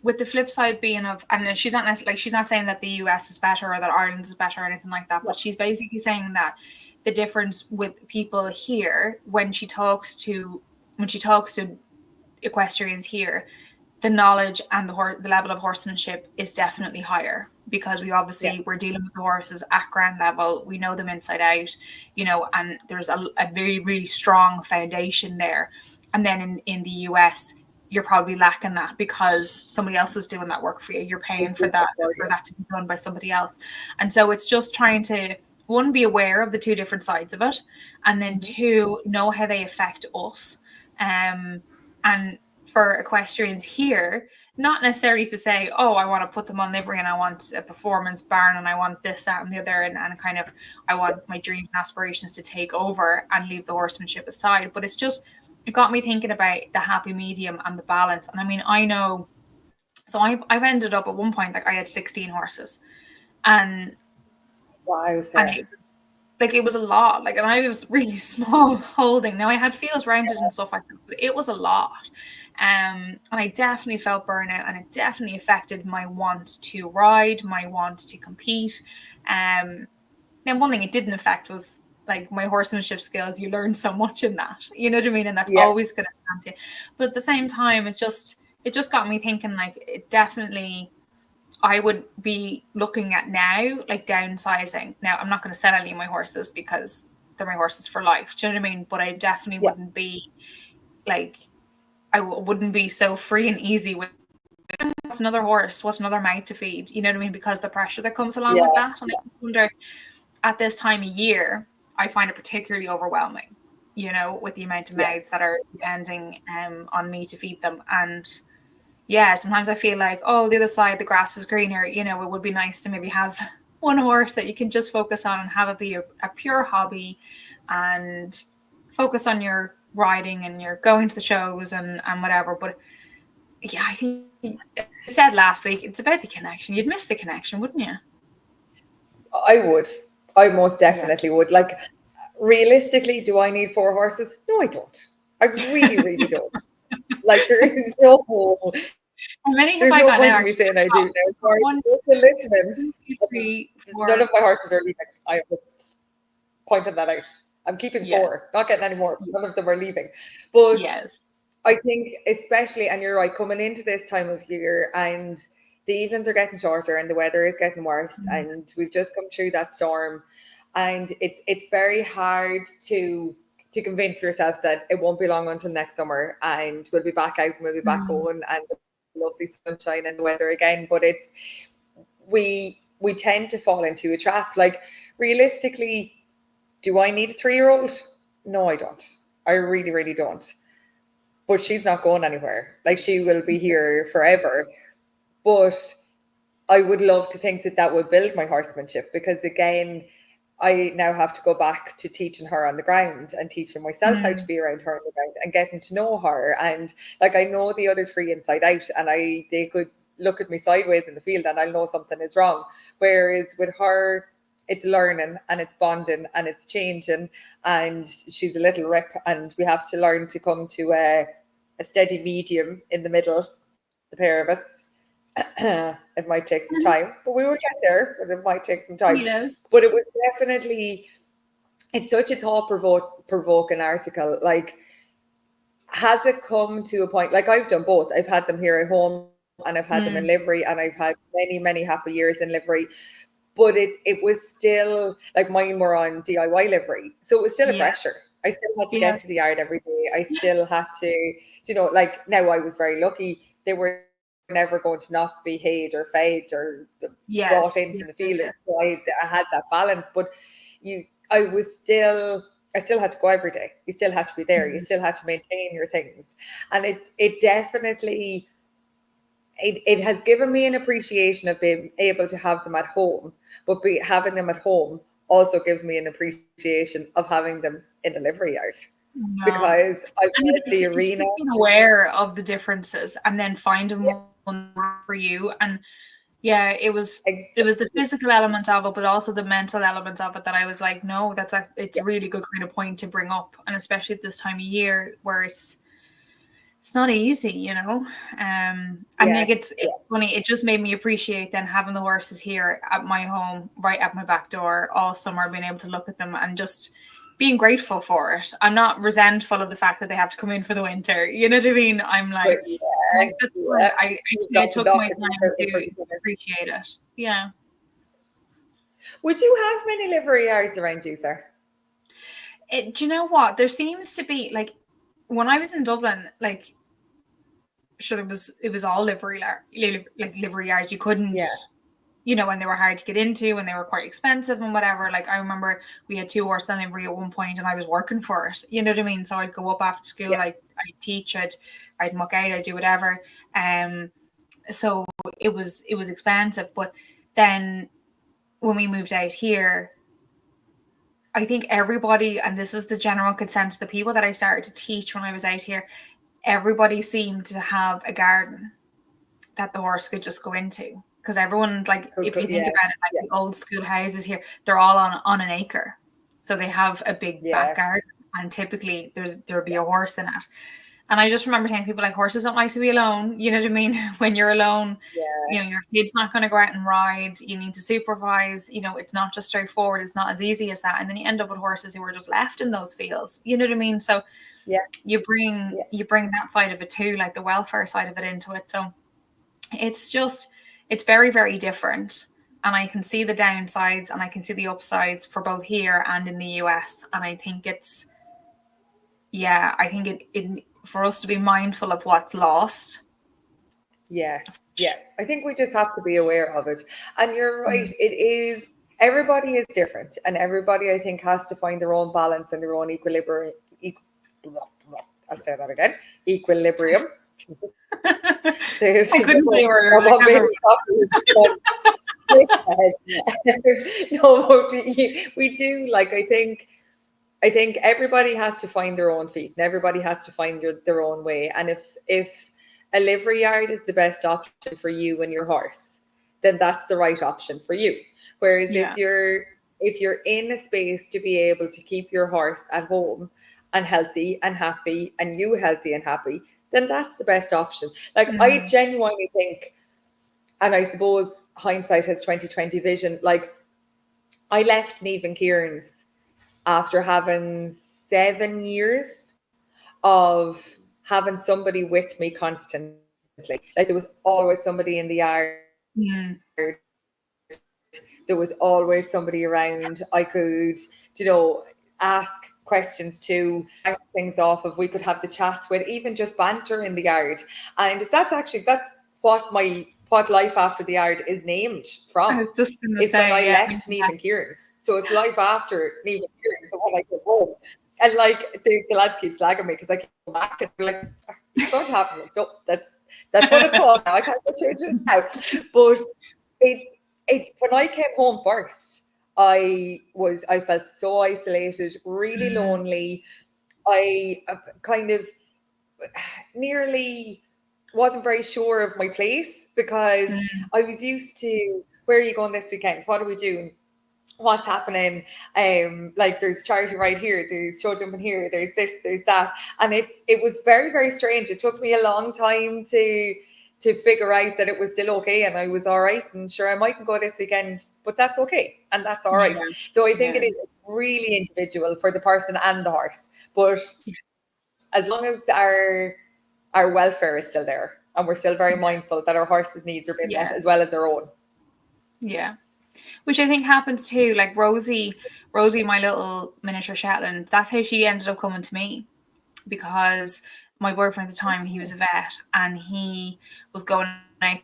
Speaker 2: With the flip side being of, and she's not necessarily, she's not saying that the US is better or that Ireland is better or anything like that, but she's basically saying that the difference with people here, when she talks to equestrians here, the knowledge and the level of horsemanship is definitely higher, because we're dealing with the horses at ground level. We know them inside out, and there's a very, really strong foundation there. And then in the US, you're probably lacking that because somebody else is doing that work for you. You're paying for that to be done by somebody else. And so it's just trying to, one, be aware of the two different sides of it, and then two, know how they affect us. And for equestrians here, not necessarily to say, oh, I want to put them on livery and I want a performance barn and I want this, that, and the other, and kind of I want my dreams and aspirations to take over and leave the horsemanship aside. But it got me thinking about the happy medium and the balance. And I mean, I know, so I've ended up at one point, like I had 16 horses, and it was a lot. Like, and I was really small holding. Now I had fields rounded and stuff like that, but it was a lot. And I definitely felt burnout, and it definitely affected my want to ride, my want to compete. Now, one thing it didn't affect was like my horsemanship skills. You learn so much in that, you know what I mean? And that's always going to stand to you. But at the same time, it just got me thinking, like, it definitely, I would be looking at now, like, downsizing. Now, I'm not going to sell any of my horses because they're my horses for life. Do you know what I mean? But I definitely wouldn't be like, I wouldn't be so free and easy with what's another horse, what's another mouth to feed. You know what I mean? Because the pressure that comes along with that. And I wonder, at this time of year, I find it particularly overwhelming, with the amount of mouths that are depending on me to feed them. And sometimes I feel like, oh, the other side, the grass is greener. It would be nice to maybe have one horse that you can just focus on and have it be a pure hobby and focus on your riding and you're going to the shows and whatever. But yeah, I think I said last week, it's about the connection. You'd miss the connection, wouldn't you?
Speaker 1: I would. I most definitely would. Like, realistically, do I need 4 horses? No, I don't. I really, really don't. Like, there is no
Speaker 2: How many have I got now?
Speaker 1: There's no point in me saying I do now. Sorry, listening. None of my horses are leaving. I was pointing that out. I'm keeping 4, not getting any more. None of them are leaving. But I think, especially, and you're right, coming into this time of year, and the evenings are getting shorter and the weather is getting worse, and we've just come through that storm, and it's very hard to to convince yourself that it won't be long until next summer and we'll be back out and we'll be back going and the lovely sunshine and the weather again. But it's we tend to fall into a trap. Like, realistically, do I need a 3-year-old? No, I don't. I really, really don't. But she's not going anywhere. Like, she will be here forever. But I would love to think that that would build my horsemanship, because again, I now have to go back to teaching her on the ground and teaching myself how to be around her on the ground and getting to know her. And like, I know the other three inside out, and they could look at me sideways in the field and I'll know something is wrong. Whereas with her, it's learning and it's bonding and it's changing, and she's a little rip, and we have to learn to come to a steady medium in the middle, the pair of us. It might take some time, but we will get there. But it might take some time.
Speaker 2: Yes.
Speaker 1: But it was definitely, it's such a thought-provoking article. Like, has it come to a point? Like, I've done both. I've had them here at home, and I've had them in livery, and I've had many, many happy years in livery. But it was still, like, mine were on DIY livery, so it was still a pressure. I still had to get to the yard every day. I still had to, like, now I was very lucky. They were never going to not be hayed or fed or brought in from the field. So I had that balance. But I still had to go every day. You still had to be there. You still had to maintain your things. And it definitely, it has given me an appreciation of being able to have them at home, but having them at home also gives me an appreciation of having them in a livery yard. No. Because I've been at the arena.
Speaker 2: Being aware of the differences and then finding one for you. And yeah, it was the physical element of it, but also the mental element of it that I was like, no, it's a really good kind of point to bring up, and especially at this time of year where it's not easy, and like it's funny. It just made me appreciate then having the horses here at my home, right at my back door all summer, being able to look at them and just being grateful for it. I'm not resentful of the fact that they have to come in for the winter. You know what I mean? I'm like, I took my time to appreciate it. Yeah.
Speaker 1: Would you have many livery yards around you, sir?
Speaker 2: Do you know what? There seems to be, like, when I was in Dublin, like, sure, it was all livery yards. You couldn't, and they were hard to get into and they were quite expensive and whatever. Like, I remember we had 2 horses in livery at one point and I was working for it. You know what I mean? So I'd go up after school, I'd teach, I'd muck out, I'd do whatever. So it was expensive. But then when we moved out here, I think everybody, and this is the general consensus, the people that I started to teach when I was out here, everybody seemed to have a garden that the horse could just go into. Because everyone, like, if you think about it, like the old school houses here, they're all on an acre. So they have a big back garden, and typically there'll be a horse in it. And I just remember saying, people, like, horses don't like to be alone. You know what I mean? When you're alone, your kid's not going to go out and ride. You need to supervise. It's not just straightforward. It's not as easy as that. And then you end up with horses who are just left in those fields. You know what I mean? So you bring that side of it too, like the welfare side of it into it. So it's very, very different. And I can see the downsides and I can see the upsides for both here and in the US. And I think it for us to be mindful of what's lost.
Speaker 1: Yeah. I think we just have to be aware of it. And you're right, it is, everybody is different. And everybody, I think, has to find their own balance and their own equilibrium. I'll say that again. Equilibrium.
Speaker 2: I couldn't say word.
Speaker 1: No, but we do. Like, I think everybody has to find their own feet, and everybody has to find their own way. And if a livery yard is the best option for you and your horse, then that's the right option for you. Whereas if you're in a space to be able to keep your horse at home and healthy and happy, and you healthy and happy, then that's the best option. Like, I genuinely think, and I suppose hindsight has 20/20 vision, like, I left Neve and Kieran's after having 7 years of having somebody with me constantly. Like, there was always somebody in the yard. There was always somebody around. I could, ask questions to bounce things off of. We could have the chats with, even just banter in the yard. And that's what life after the yard is named
Speaker 2: I
Speaker 1: from.
Speaker 2: was just going to
Speaker 1: It's when
Speaker 2: say,
Speaker 1: I
Speaker 2: yeah,
Speaker 1: left Neve and Kieran's. So it's life after Neve and Kieran's, so when I get home. And like the lads keep slagging me because I keep going back and they're like, it's going to happen. Like, no, that's what it's called now. I can't change it now. But when I came home first, I felt so isolated, really lonely. I kind of nearly wasn't very sure of my place because I was used to, where are you going this weekend? What are we doing? What's happening? Like there's charity right here, there's show jumping here, there's this, there's that. And it was very, very strange. It took me a long time to figure out that it was still okay and I was all right. And sure, I mightn't go this weekend, but that's okay. And that's all right. So I think it is really individual for the person and the horse. But as long as our welfare is still there and we're still very mindful that our horse's needs are being met as well as our own.
Speaker 2: Yeah. Which I think happens too. Like Rosie, my little miniature Shetland, that's how she ended up coming to me, because my boyfriend at the time, he was a vet and he was going out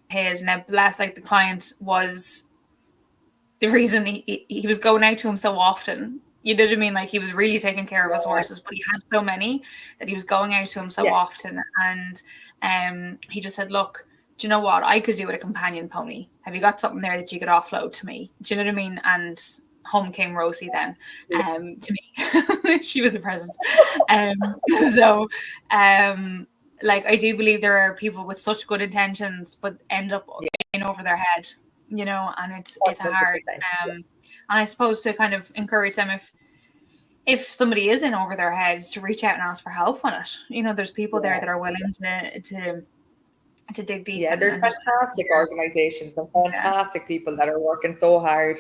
Speaker 2: his, now bless, like the client was the reason he was going out to him so often. You know what I mean? Like he was really taking care of his horses, but he had so many that he was going out to him so often. And he just said, look, do you know what? I could do with a companion pony. Have you got something there that you could offload to me? Do you know what I mean? And home came Rosie then to me. She was a present. Like I do believe there are people with such good intentions but end up in over their head, you know, and it's hard. And I suppose to kind of encourage them, if somebody is in over their heads, to reach out and ask for help on it. You know, there's people there that are willing to dig deep.
Speaker 1: Yeah, there's fantastic organizations and fantastic people that are working so hard.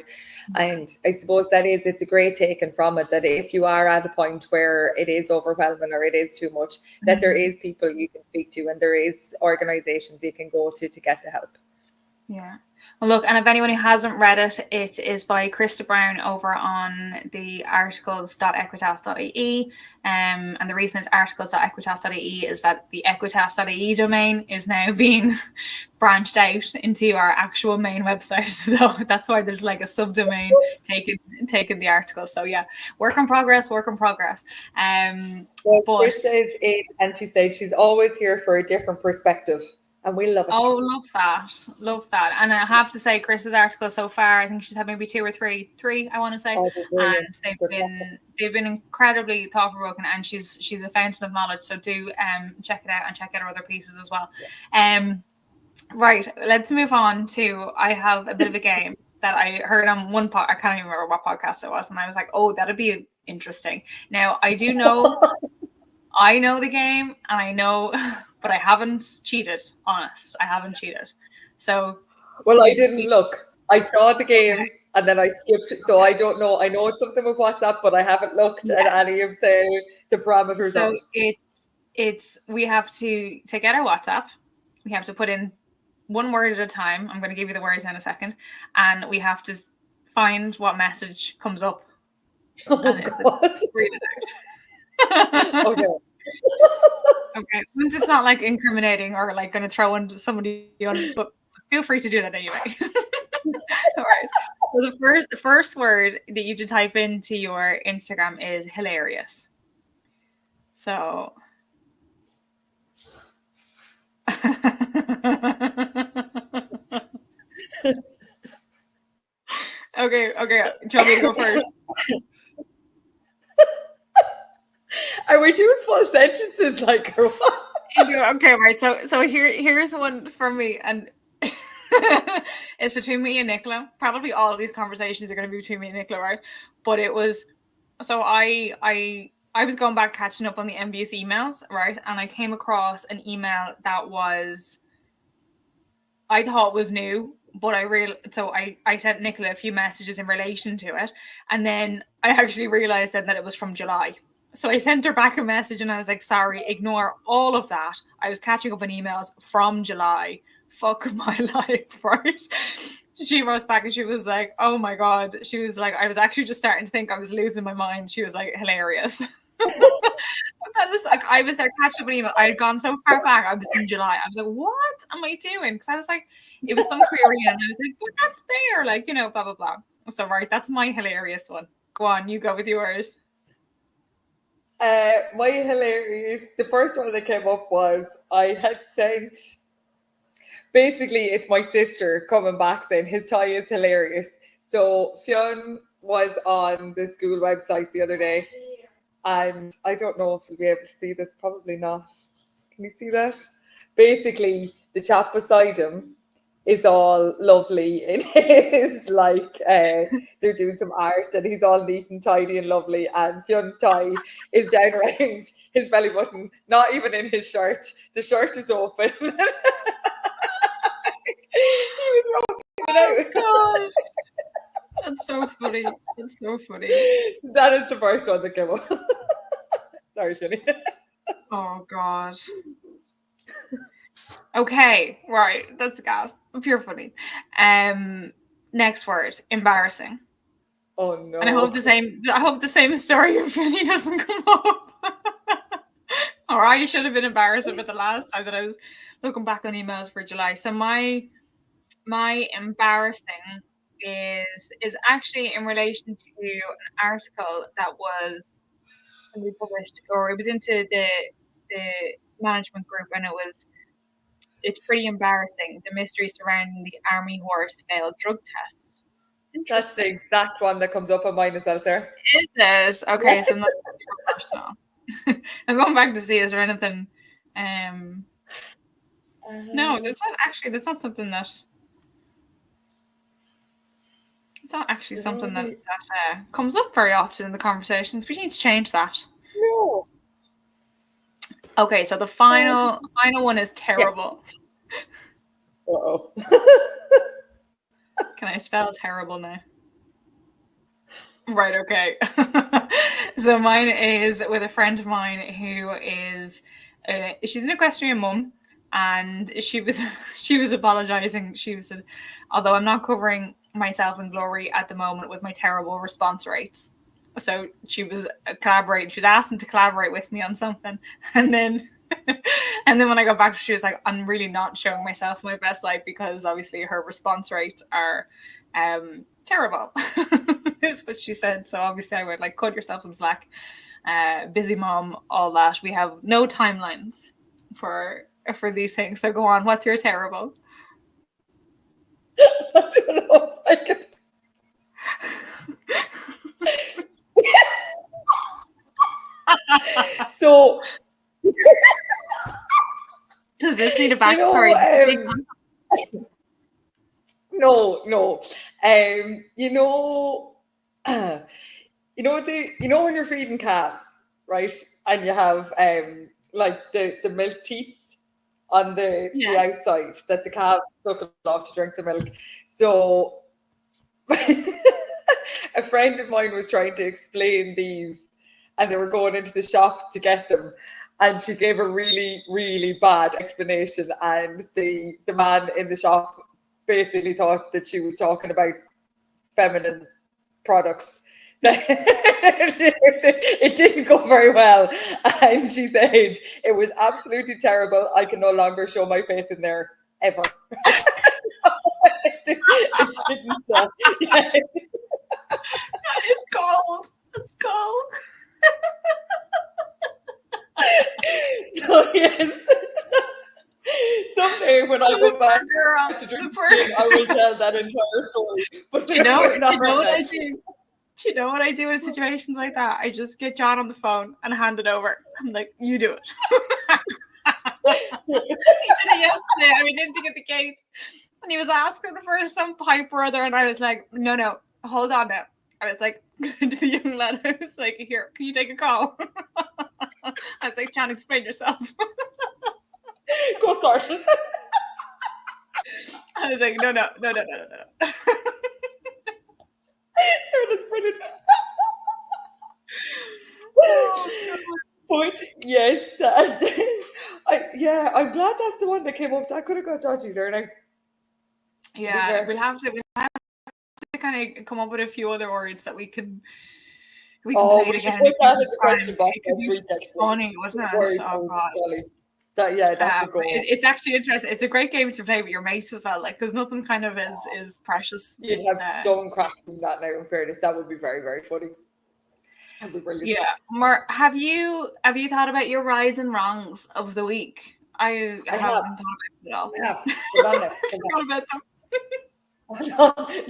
Speaker 1: And I suppose it's a great taken from it that if you are at a point where it is overwhelming or it is too much, that there is people you can speak to and there is organizations you can go to get the help.
Speaker 2: Yeah. Well, look, and if anyone who hasn't read it, it is by Krista Brown over on the articles.equitas.ie. And the reason it's articles.equitas.ie is that the equitas.ie domain is now being branched out into our actual main website. So that's why there's like a subdomain taking the article. So yeah, work in progress. But
Speaker 1: Krista is it, and she said she's always here for a different perspective. And we love it.
Speaker 2: Oh, love that. And I have to say, Chris's article so far, I think she's had maybe two or three, I want to say, and they've been incredibly thought provoking. And she's a fountain of knowledge. So do check it out and check out her other pieces as well. Right, let's move on to. I have a bit of a game that I heard on one I can't even remember what podcast it was, and I was like, oh, that'd be interesting. Now I do know. I know the game, and I know, but I haven't cheated. Honest, I haven't cheated. So,
Speaker 1: well, I didn't look. I saw the game, and then I skipped. So I don't know. I know it's something with WhatsApp, but I haven't looked at any of the parameters.
Speaker 2: So it's we have to take out our WhatsApp. We have to put in one word at a time. I'm going to give you the words in a second, and we have to find what message comes up.
Speaker 1: Oh God!
Speaker 2: Read it out.
Speaker 1: Okay.
Speaker 2: Okay. Since it's not like incriminating or like going to throw on somebody on, but feel free to do that anyway. All right. So the first word that you have to type into your Instagram is hilarious. So. Okay. Do you want me to go first?
Speaker 1: Are we doing full sentences like or what?
Speaker 2: Okay, right. So here's one from me, and it's between me and Nicola. Probably all of these conversations are going to be between me and Nicola, right? But it was so I was going back catching up on the MBS emails, right? And I came across an email that I thought was new, but I sent Nicola a few messages in relation to it, and then I actually realized then that it was from July. So I sent her back a message and I was like, sorry, ignore all of that. I was catching up on emails from July. Fuck my life, right? She wrote back and she was like, oh my God. She was like, I was actually just starting to think I was losing my mind. She was like, hilarious. That is like, I was there catching up on email. I had gone so far back. I was in July. I was like, what am I doing? Because I was like, it was some query and I was like, but that's there. Like, you know, blah, blah, blah. So, right, that's my hilarious one. Go on, you go with yours.
Speaker 1: My hilarious, the first one that came up was I had sent, basically, it's my sister coming back saying his tie is hilarious. So Fionn was on the school website the other day, and I don't know if you'll be able to see this, probably not. Can you see that? Basically, the chap beside him is all lovely in his like they're doing some art and he's all neat and tidy and lovely, and Fionn's tie is down around his belly button, not even in his shirt. The shirt is open. He was rolling it out.
Speaker 2: God, that's so funny. That's so funny.
Speaker 1: That is the first one that came up. Sorry, Finny.
Speaker 2: Oh God. Okay, right. That's gas. Pure funny. Next word, embarrassing.
Speaker 1: Oh no.
Speaker 2: And I hope the same story of Finny doesn't come up. Or I should have been embarrassed about the last time that I was looking back on emails for July. So my embarrassing is actually in relation to an article that was somebody published, or it was into the management group, and it's pretty embarrassing. The mystery surrounding the army horse failed drug test.
Speaker 1: That's the
Speaker 2: Interesting.
Speaker 1: exact one that comes up on mine as well, sir.
Speaker 2: Is it? Okay, so not super personal. I'm going back to see is there anything no, there's not something that it's not actually something that comes up very often in the conversations. We need to change that.
Speaker 1: No.
Speaker 2: Okay, so the final one is terrible.
Speaker 1: Uh-oh.
Speaker 2: Can I spell terrible now? Right, okay. So mine is with a friend of mine who is she's an equestrian mum, and she was apologizing. She said, although I'm not covering myself in glory at the moment with my terrible response rates. So she was collaborating. She was asking to collaborate with me on something, and then when I got back, she was like, "I'm really not showing myself my best life because obviously her response rates are terrible." Is what she said. So obviously I went like, cut yourself some slack. Busy mom, all that. We have no timelines for these things. So go on. What's your terrible?
Speaker 1: I don't know if I can. So
Speaker 2: does this need a backstory?
Speaker 1: No. When you're feeding calves, right? And you have like the milk teats on the outside that the calves suckle off to drink the milk. So a friend of mine was trying to explain these, and they were going into the shop to get them, and she gave a really, really bad explanation, and the man in the shop basically thought that she was talking about feminine products. It didn't go very well, and she said it was absolutely terrible. I can no longer show my face in there ever. It didn't. Yeah.
Speaker 2: That is cold. It's cold.
Speaker 1: So yes. Someday when I go back to drinking, I will tell that entire story. But
Speaker 2: do you know what I do? Do you know what I do in situations like that? I just get John on the phone and hand it over. I'm like, you do it. He did it yesterday. I mean, didn't get the gate. And he was asking for some pipe or other, and I was like, no, hold on now. I was like, to the young lad, I was like, here, can you take a call? I was like, John, explain yourself.
Speaker 1: Go start.
Speaker 2: I was like, no.
Speaker 1: That's brilliant. But yes, I'm glad that's the one that came up. That could have got dodgy there now.
Speaker 2: Yeah, we'll have to kind of come up with a few other words that we can play
Speaker 1: We should
Speaker 2: again.
Speaker 1: put that in the question box
Speaker 2: It could
Speaker 1: next
Speaker 2: be
Speaker 1: week. Actually,
Speaker 2: funny, wasn't it? Oh God.
Speaker 1: That could go.
Speaker 2: It's actually interesting. It's a great game to play with your mates as well, like because nothing kind of is precious.
Speaker 1: You'd have some crack from that now. In fairness, that would be very, very funny. That'd be brilliant.
Speaker 2: Yeah, have you thought about your rights and wrongs of the week? I haven't thought about it at all.
Speaker 1: I forgot about them.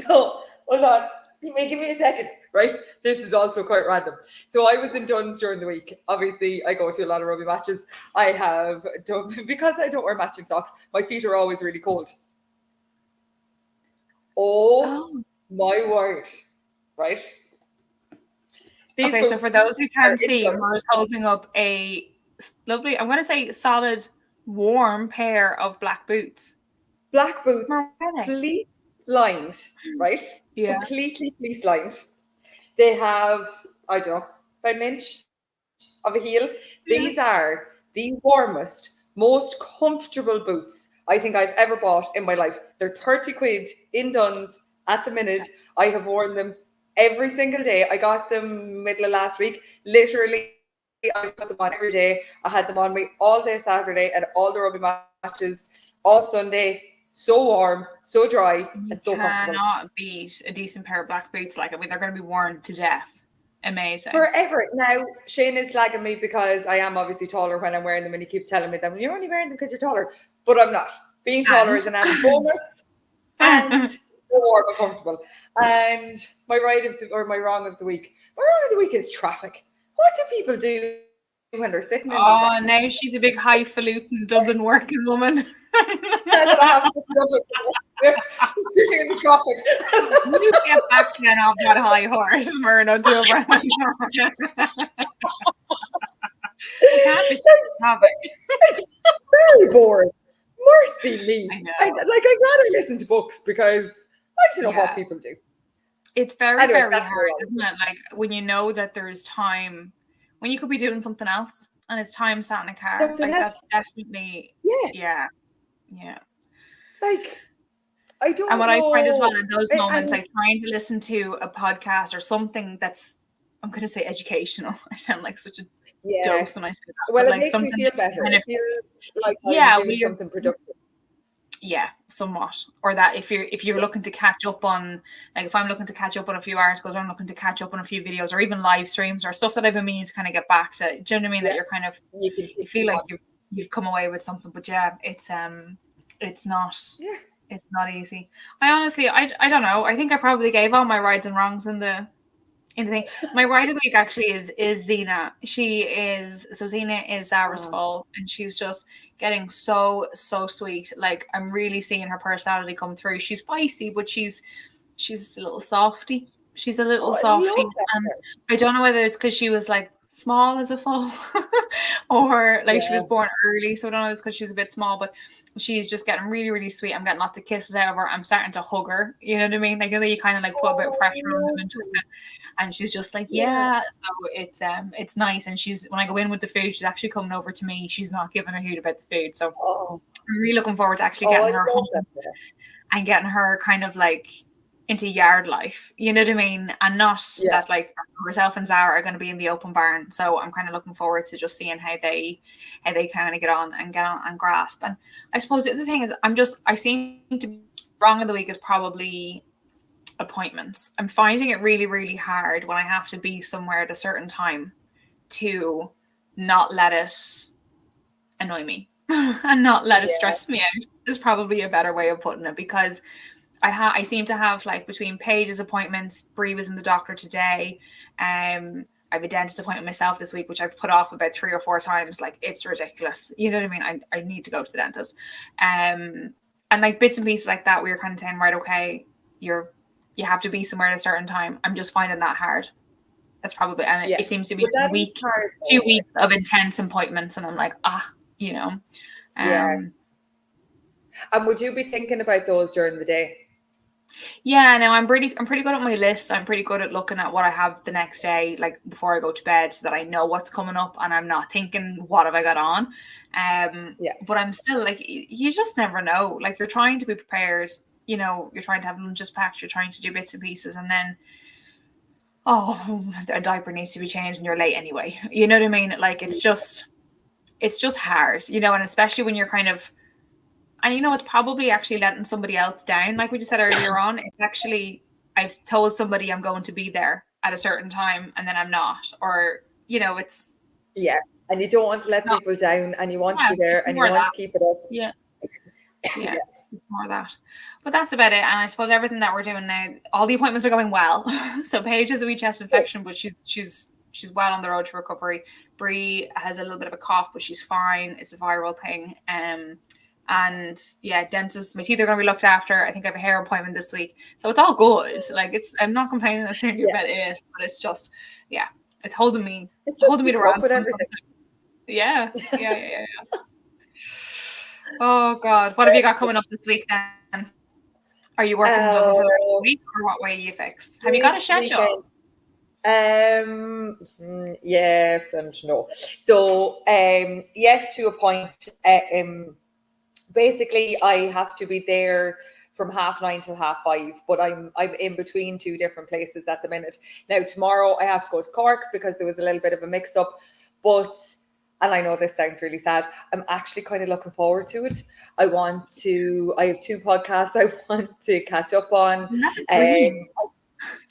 Speaker 1: No, hold on. Give me a second, right? This is also quite random. So I was in Duns during the week. Obviously, I go to a lot of rugby matches. I have done, because I don't wear matching socks, my feet are always really cold. Oh. My word, right?
Speaker 2: Okay, so for those who can't see, Mara's holding up a lovely, I'm going to say solid, warm pair of black boots.
Speaker 1: Black boots, fleece lined, right?
Speaker 2: Yeah.
Speaker 1: Completely fleece lined. They have, I don't know, about an inch of a heel. These are the warmest, most comfortable boots I think I've ever bought in my life. They're 30 quid in Duns at the minute. I have worn them every single day. I got them middle of last week. Literally, I put them on every day. I had them on me all day Saturday and all the rugby matches, all Sunday. So warm, so dry, and so comfortable.
Speaker 2: You cannot beat a decent pair of black boots. Like, I mean, they're going to be worn to death. Amazing.
Speaker 1: Forever. Now, Shane is slagging me because I am obviously taller when I'm wearing them, and he keeps telling me that you're only wearing them because you're taller. But I'm not. Being taller is an added bonus, and they're warm and comfortable. And my wrong of the week. My wrong of the week is traffic. What do people do when they're sitting in
Speaker 2: the now she's a big highfalutin Dublin working woman.
Speaker 1: That's what happens. Sitting in the traffic.
Speaker 2: You get back then off that high horse, Myrna. Do a brand. Can't be traffic.
Speaker 1: Very boring. Mercy me. I'm glad I listen to books because I don't know what people do.
Speaker 2: It's very, very hard, isn't it? Like when you know that there's time when you could be doing something else and it's time sat in a car. That's definitely yeah.
Speaker 1: Like I don't know.
Speaker 2: And what I find as well in those moments, like trying to listen to a podcast or something that's, I'm going to say educational. I sound like such a dose when I say that.
Speaker 1: Well,
Speaker 2: it
Speaker 1: like makes
Speaker 2: something
Speaker 1: me feel better.
Speaker 2: Kind of,
Speaker 1: like you're doing something productive.
Speaker 2: Yeah, somewhat. Or that if you're looking to catch up on, like if I'm looking to catch up on a few articles, or I'm looking to catch up on a few videos, or even live streams or stuff that I've been meaning to kind of get back to. Do you know what I mean? That you're kind of you feel like you've come away with something, but it's not. Yeah. It's not easy. I honestly, I don't know. I think I probably gave all my rights and wrongs in the thing. My ride of the week actually is Xena. Xena is Zara's foal, and she's just getting so sweet. Like I'm really seeing her personality come through. She's feisty, but she's a little softy. She's a little softy, and I don't know whether it's because she was like small as a foal or like she was born early, so I don't know if it's because she was a bit small, but she's just getting really, really sweet. I'm getting lots of kisses out of her. I'm starting to hug her, you know what I mean? Like you kind of like put a bit of pressure on them and she's just like so it's nice. And she's, when I go in with the food, she's actually coming over to me. She's not giving a hoot about the food, so I'm really looking forward to actually getting her home and getting her kind of like into yard life, you know what I mean? And not that like herself and Zara are going to be in the open barn. So I'm kind of looking forward to just seeing how they kind of get on and grasp. And I suppose the other thing is I seem to be wrong of the week is probably appointments. I'm finding it really, really hard when I have to be somewhere at a certain time to not let it annoy me and not let it stress me out is probably a better way of putting it, because I seem to have like between Paige's appointments, Bree was in the doctor today. I have a dentist appointment myself this week, which I've put off about 3 or 4 times. Like it's ridiculous. You know what I mean? I need to go to the dentist. And like bits and pieces like that, we were kind of saying, right, okay, you have to be somewhere at a certain time. I'm just finding that hard. That's probably, and it seems to be 2 weeks of intense appointments. And I'm like, you know.
Speaker 1: And would you be thinking about those during the day?
Speaker 2: Yeah, no, I'm pretty good at my list. I'm pretty good at looking at what I have the next day, like before I go to bed, so that I know what's coming up and I'm not thinking what have I got on.
Speaker 1: Yeah.
Speaker 2: But I'm still like you just never know. Like you're trying to be prepared, you're trying to have lunches packed, you're trying to do bits and pieces, and then a diaper needs to be changed and you're late anyway. You know what I mean? Like it's just hard, and especially when you're kind of. And it's probably actually letting somebody else down. Like we just said earlier on, it's actually, I've told somebody I'm going to be there at a certain time and then I'm not. Or, it's
Speaker 1: Yeah. And you don't want to let
Speaker 2: not,
Speaker 1: people down, and you want to
Speaker 2: yeah,
Speaker 1: be
Speaker 2: it's
Speaker 1: there, and you
Speaker 2: more
Speaker 1: want
Speaker 2: that.
Speaker 1: to keep it up.
Speaker 2: Yeah. Yeah.
Speaker 1: Yeah.
Speaker 2: It's more that. But that's about it. And I suppose everything that we're doing now, all the appointments are going well. So Paige has a wee chest
Speaker 1: Good.
Speaker 2: infection, but she's well on the road to recovery. Bree has a little bit of a cough, but she's fine. It's a viral thing. And yeah, dentist, my teeth are going to be looked after. I think I have a hair appointment this week, so it's all good. Like I'm not complaining necessarily
Speaker 1: Yeah.
Speaker 2: about it, but it's just, yeah, it's holding me
Speaker 1: It's just
Speaker 2: to
Speaker 1: keeping
Speaker 2: run.
Speaker 1: up with everything.
Speaker 2: Yeah. Oh God, what have you got coming up this week then? Are you working double for the rest of the
Speaker 1: Uh,
Speaker 2: week, or what way are you fixed? Have you got a
Speaker 1: this
Speaker 2: schedule?
Speaker 1: weekend. Yes and no. So, yes, to a point. Basically, I have to be there from 9:30 till 5:30, but I'm in between two different places at the minute. Now, tomorrow I have to go to Cork because there was a little bit of a mix up, but and I know this sounds really sad. I'm actually kind of looking forward to it. I have two podcasts I want to catch up on.
Speaker 2: Isn't that a
Speaker 1: Um,
Speaker 2: dream?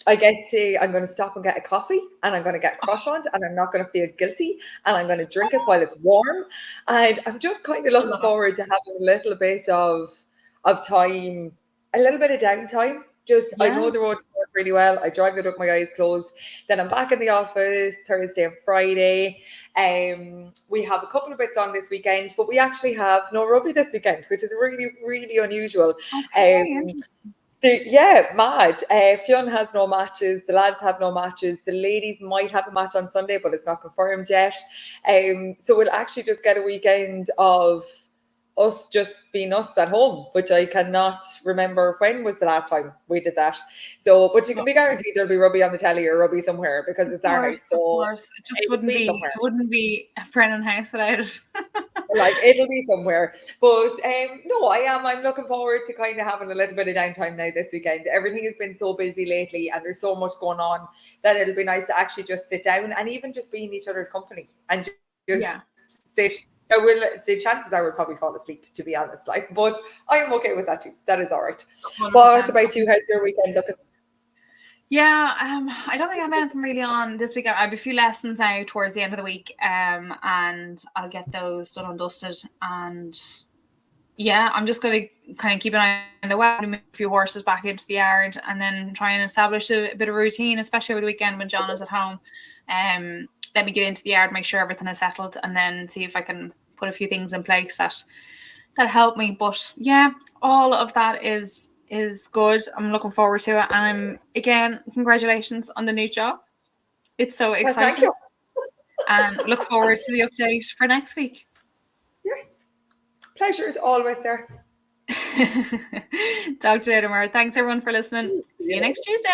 Speaker 1: I'm going to stop and get a coffee, and I'm going to get croissant, and I'm not going to feel guilty, and I'm going to drink it while it's warm. And I'm just kind of
Speaker 2: I
Speaker 1: looking
Speaker 2: love it.
Speaker 1: forward to having a little bit of time, a little bit of downtime. Just, I know
Speaker 2: Yeah.
Speaker 1: the road to work really well. I drive it with my eyes closed. Then I'm back in the office Thursday and Friday. We have a couple of bits on this weekend, but we actually have no rugby this weekend, which is really, really unusual.
Speaker 2: Okay.
Speaker 1: Um, yeah, mad. Fionn has no matches. The lads have no matches. The ladies might have a match on Sunday, but it's not confirmed yet. So we'll actually just get a weekend of us just being us at home, which I cannot remember when was the last time we did that. So, but you can be guaranteed there'll be rugby on the telly or rugby somewhere because it's our house.
Speaker 2: Of
Speaker 1: So
Speaker 2: course. It just
Speaker 1: it will be somewhere.
Speaker 2: wouldn't be a Brennan house without it.
Speaker 1: Like it'll be somewhere. But no, I'm looking forward to kind of having a little bit of downtime now this weekend. Everything has been so busy lately and there's so much going on that it'll be nice to actually just sit down and even just be in each other's company and just
Speaker 2: Yeah.
Speaker 1: sit. The chances are we'll probably fall asleep, to be honest. Like, but I am okay with that too. That is all right. What
Speaker 2: 100%.
Speaker 1: about you? How's your weekend looking?
Speaker 2: Yeah, I don't think I have anything really on this week. I have a few lessons now towards the end of the week, and I'll get those done and dusted. And yeah, I'm just going to kind of keep an eye on the weather, move a few horses back into the yard, and then try and establish a bit of routine, especially over the weekend when John is at home. Let me get into the yard, make sure everything is settled, and then see if I can put a few things in place that help me. But yeah, all of that is good. I'm looking forward to it. And again, congratulations on the new job. It's so
Speaker 1: Well, thank
Speaker 2: exciting.
Speaker 1: you.
Speaker 2: And look forward to the update for next week.
Speaker 1: Yes, pleasure is always there.
Speaker 2: Talk to you later, Mara. Thanks everyone for listening. See you next Tuesday.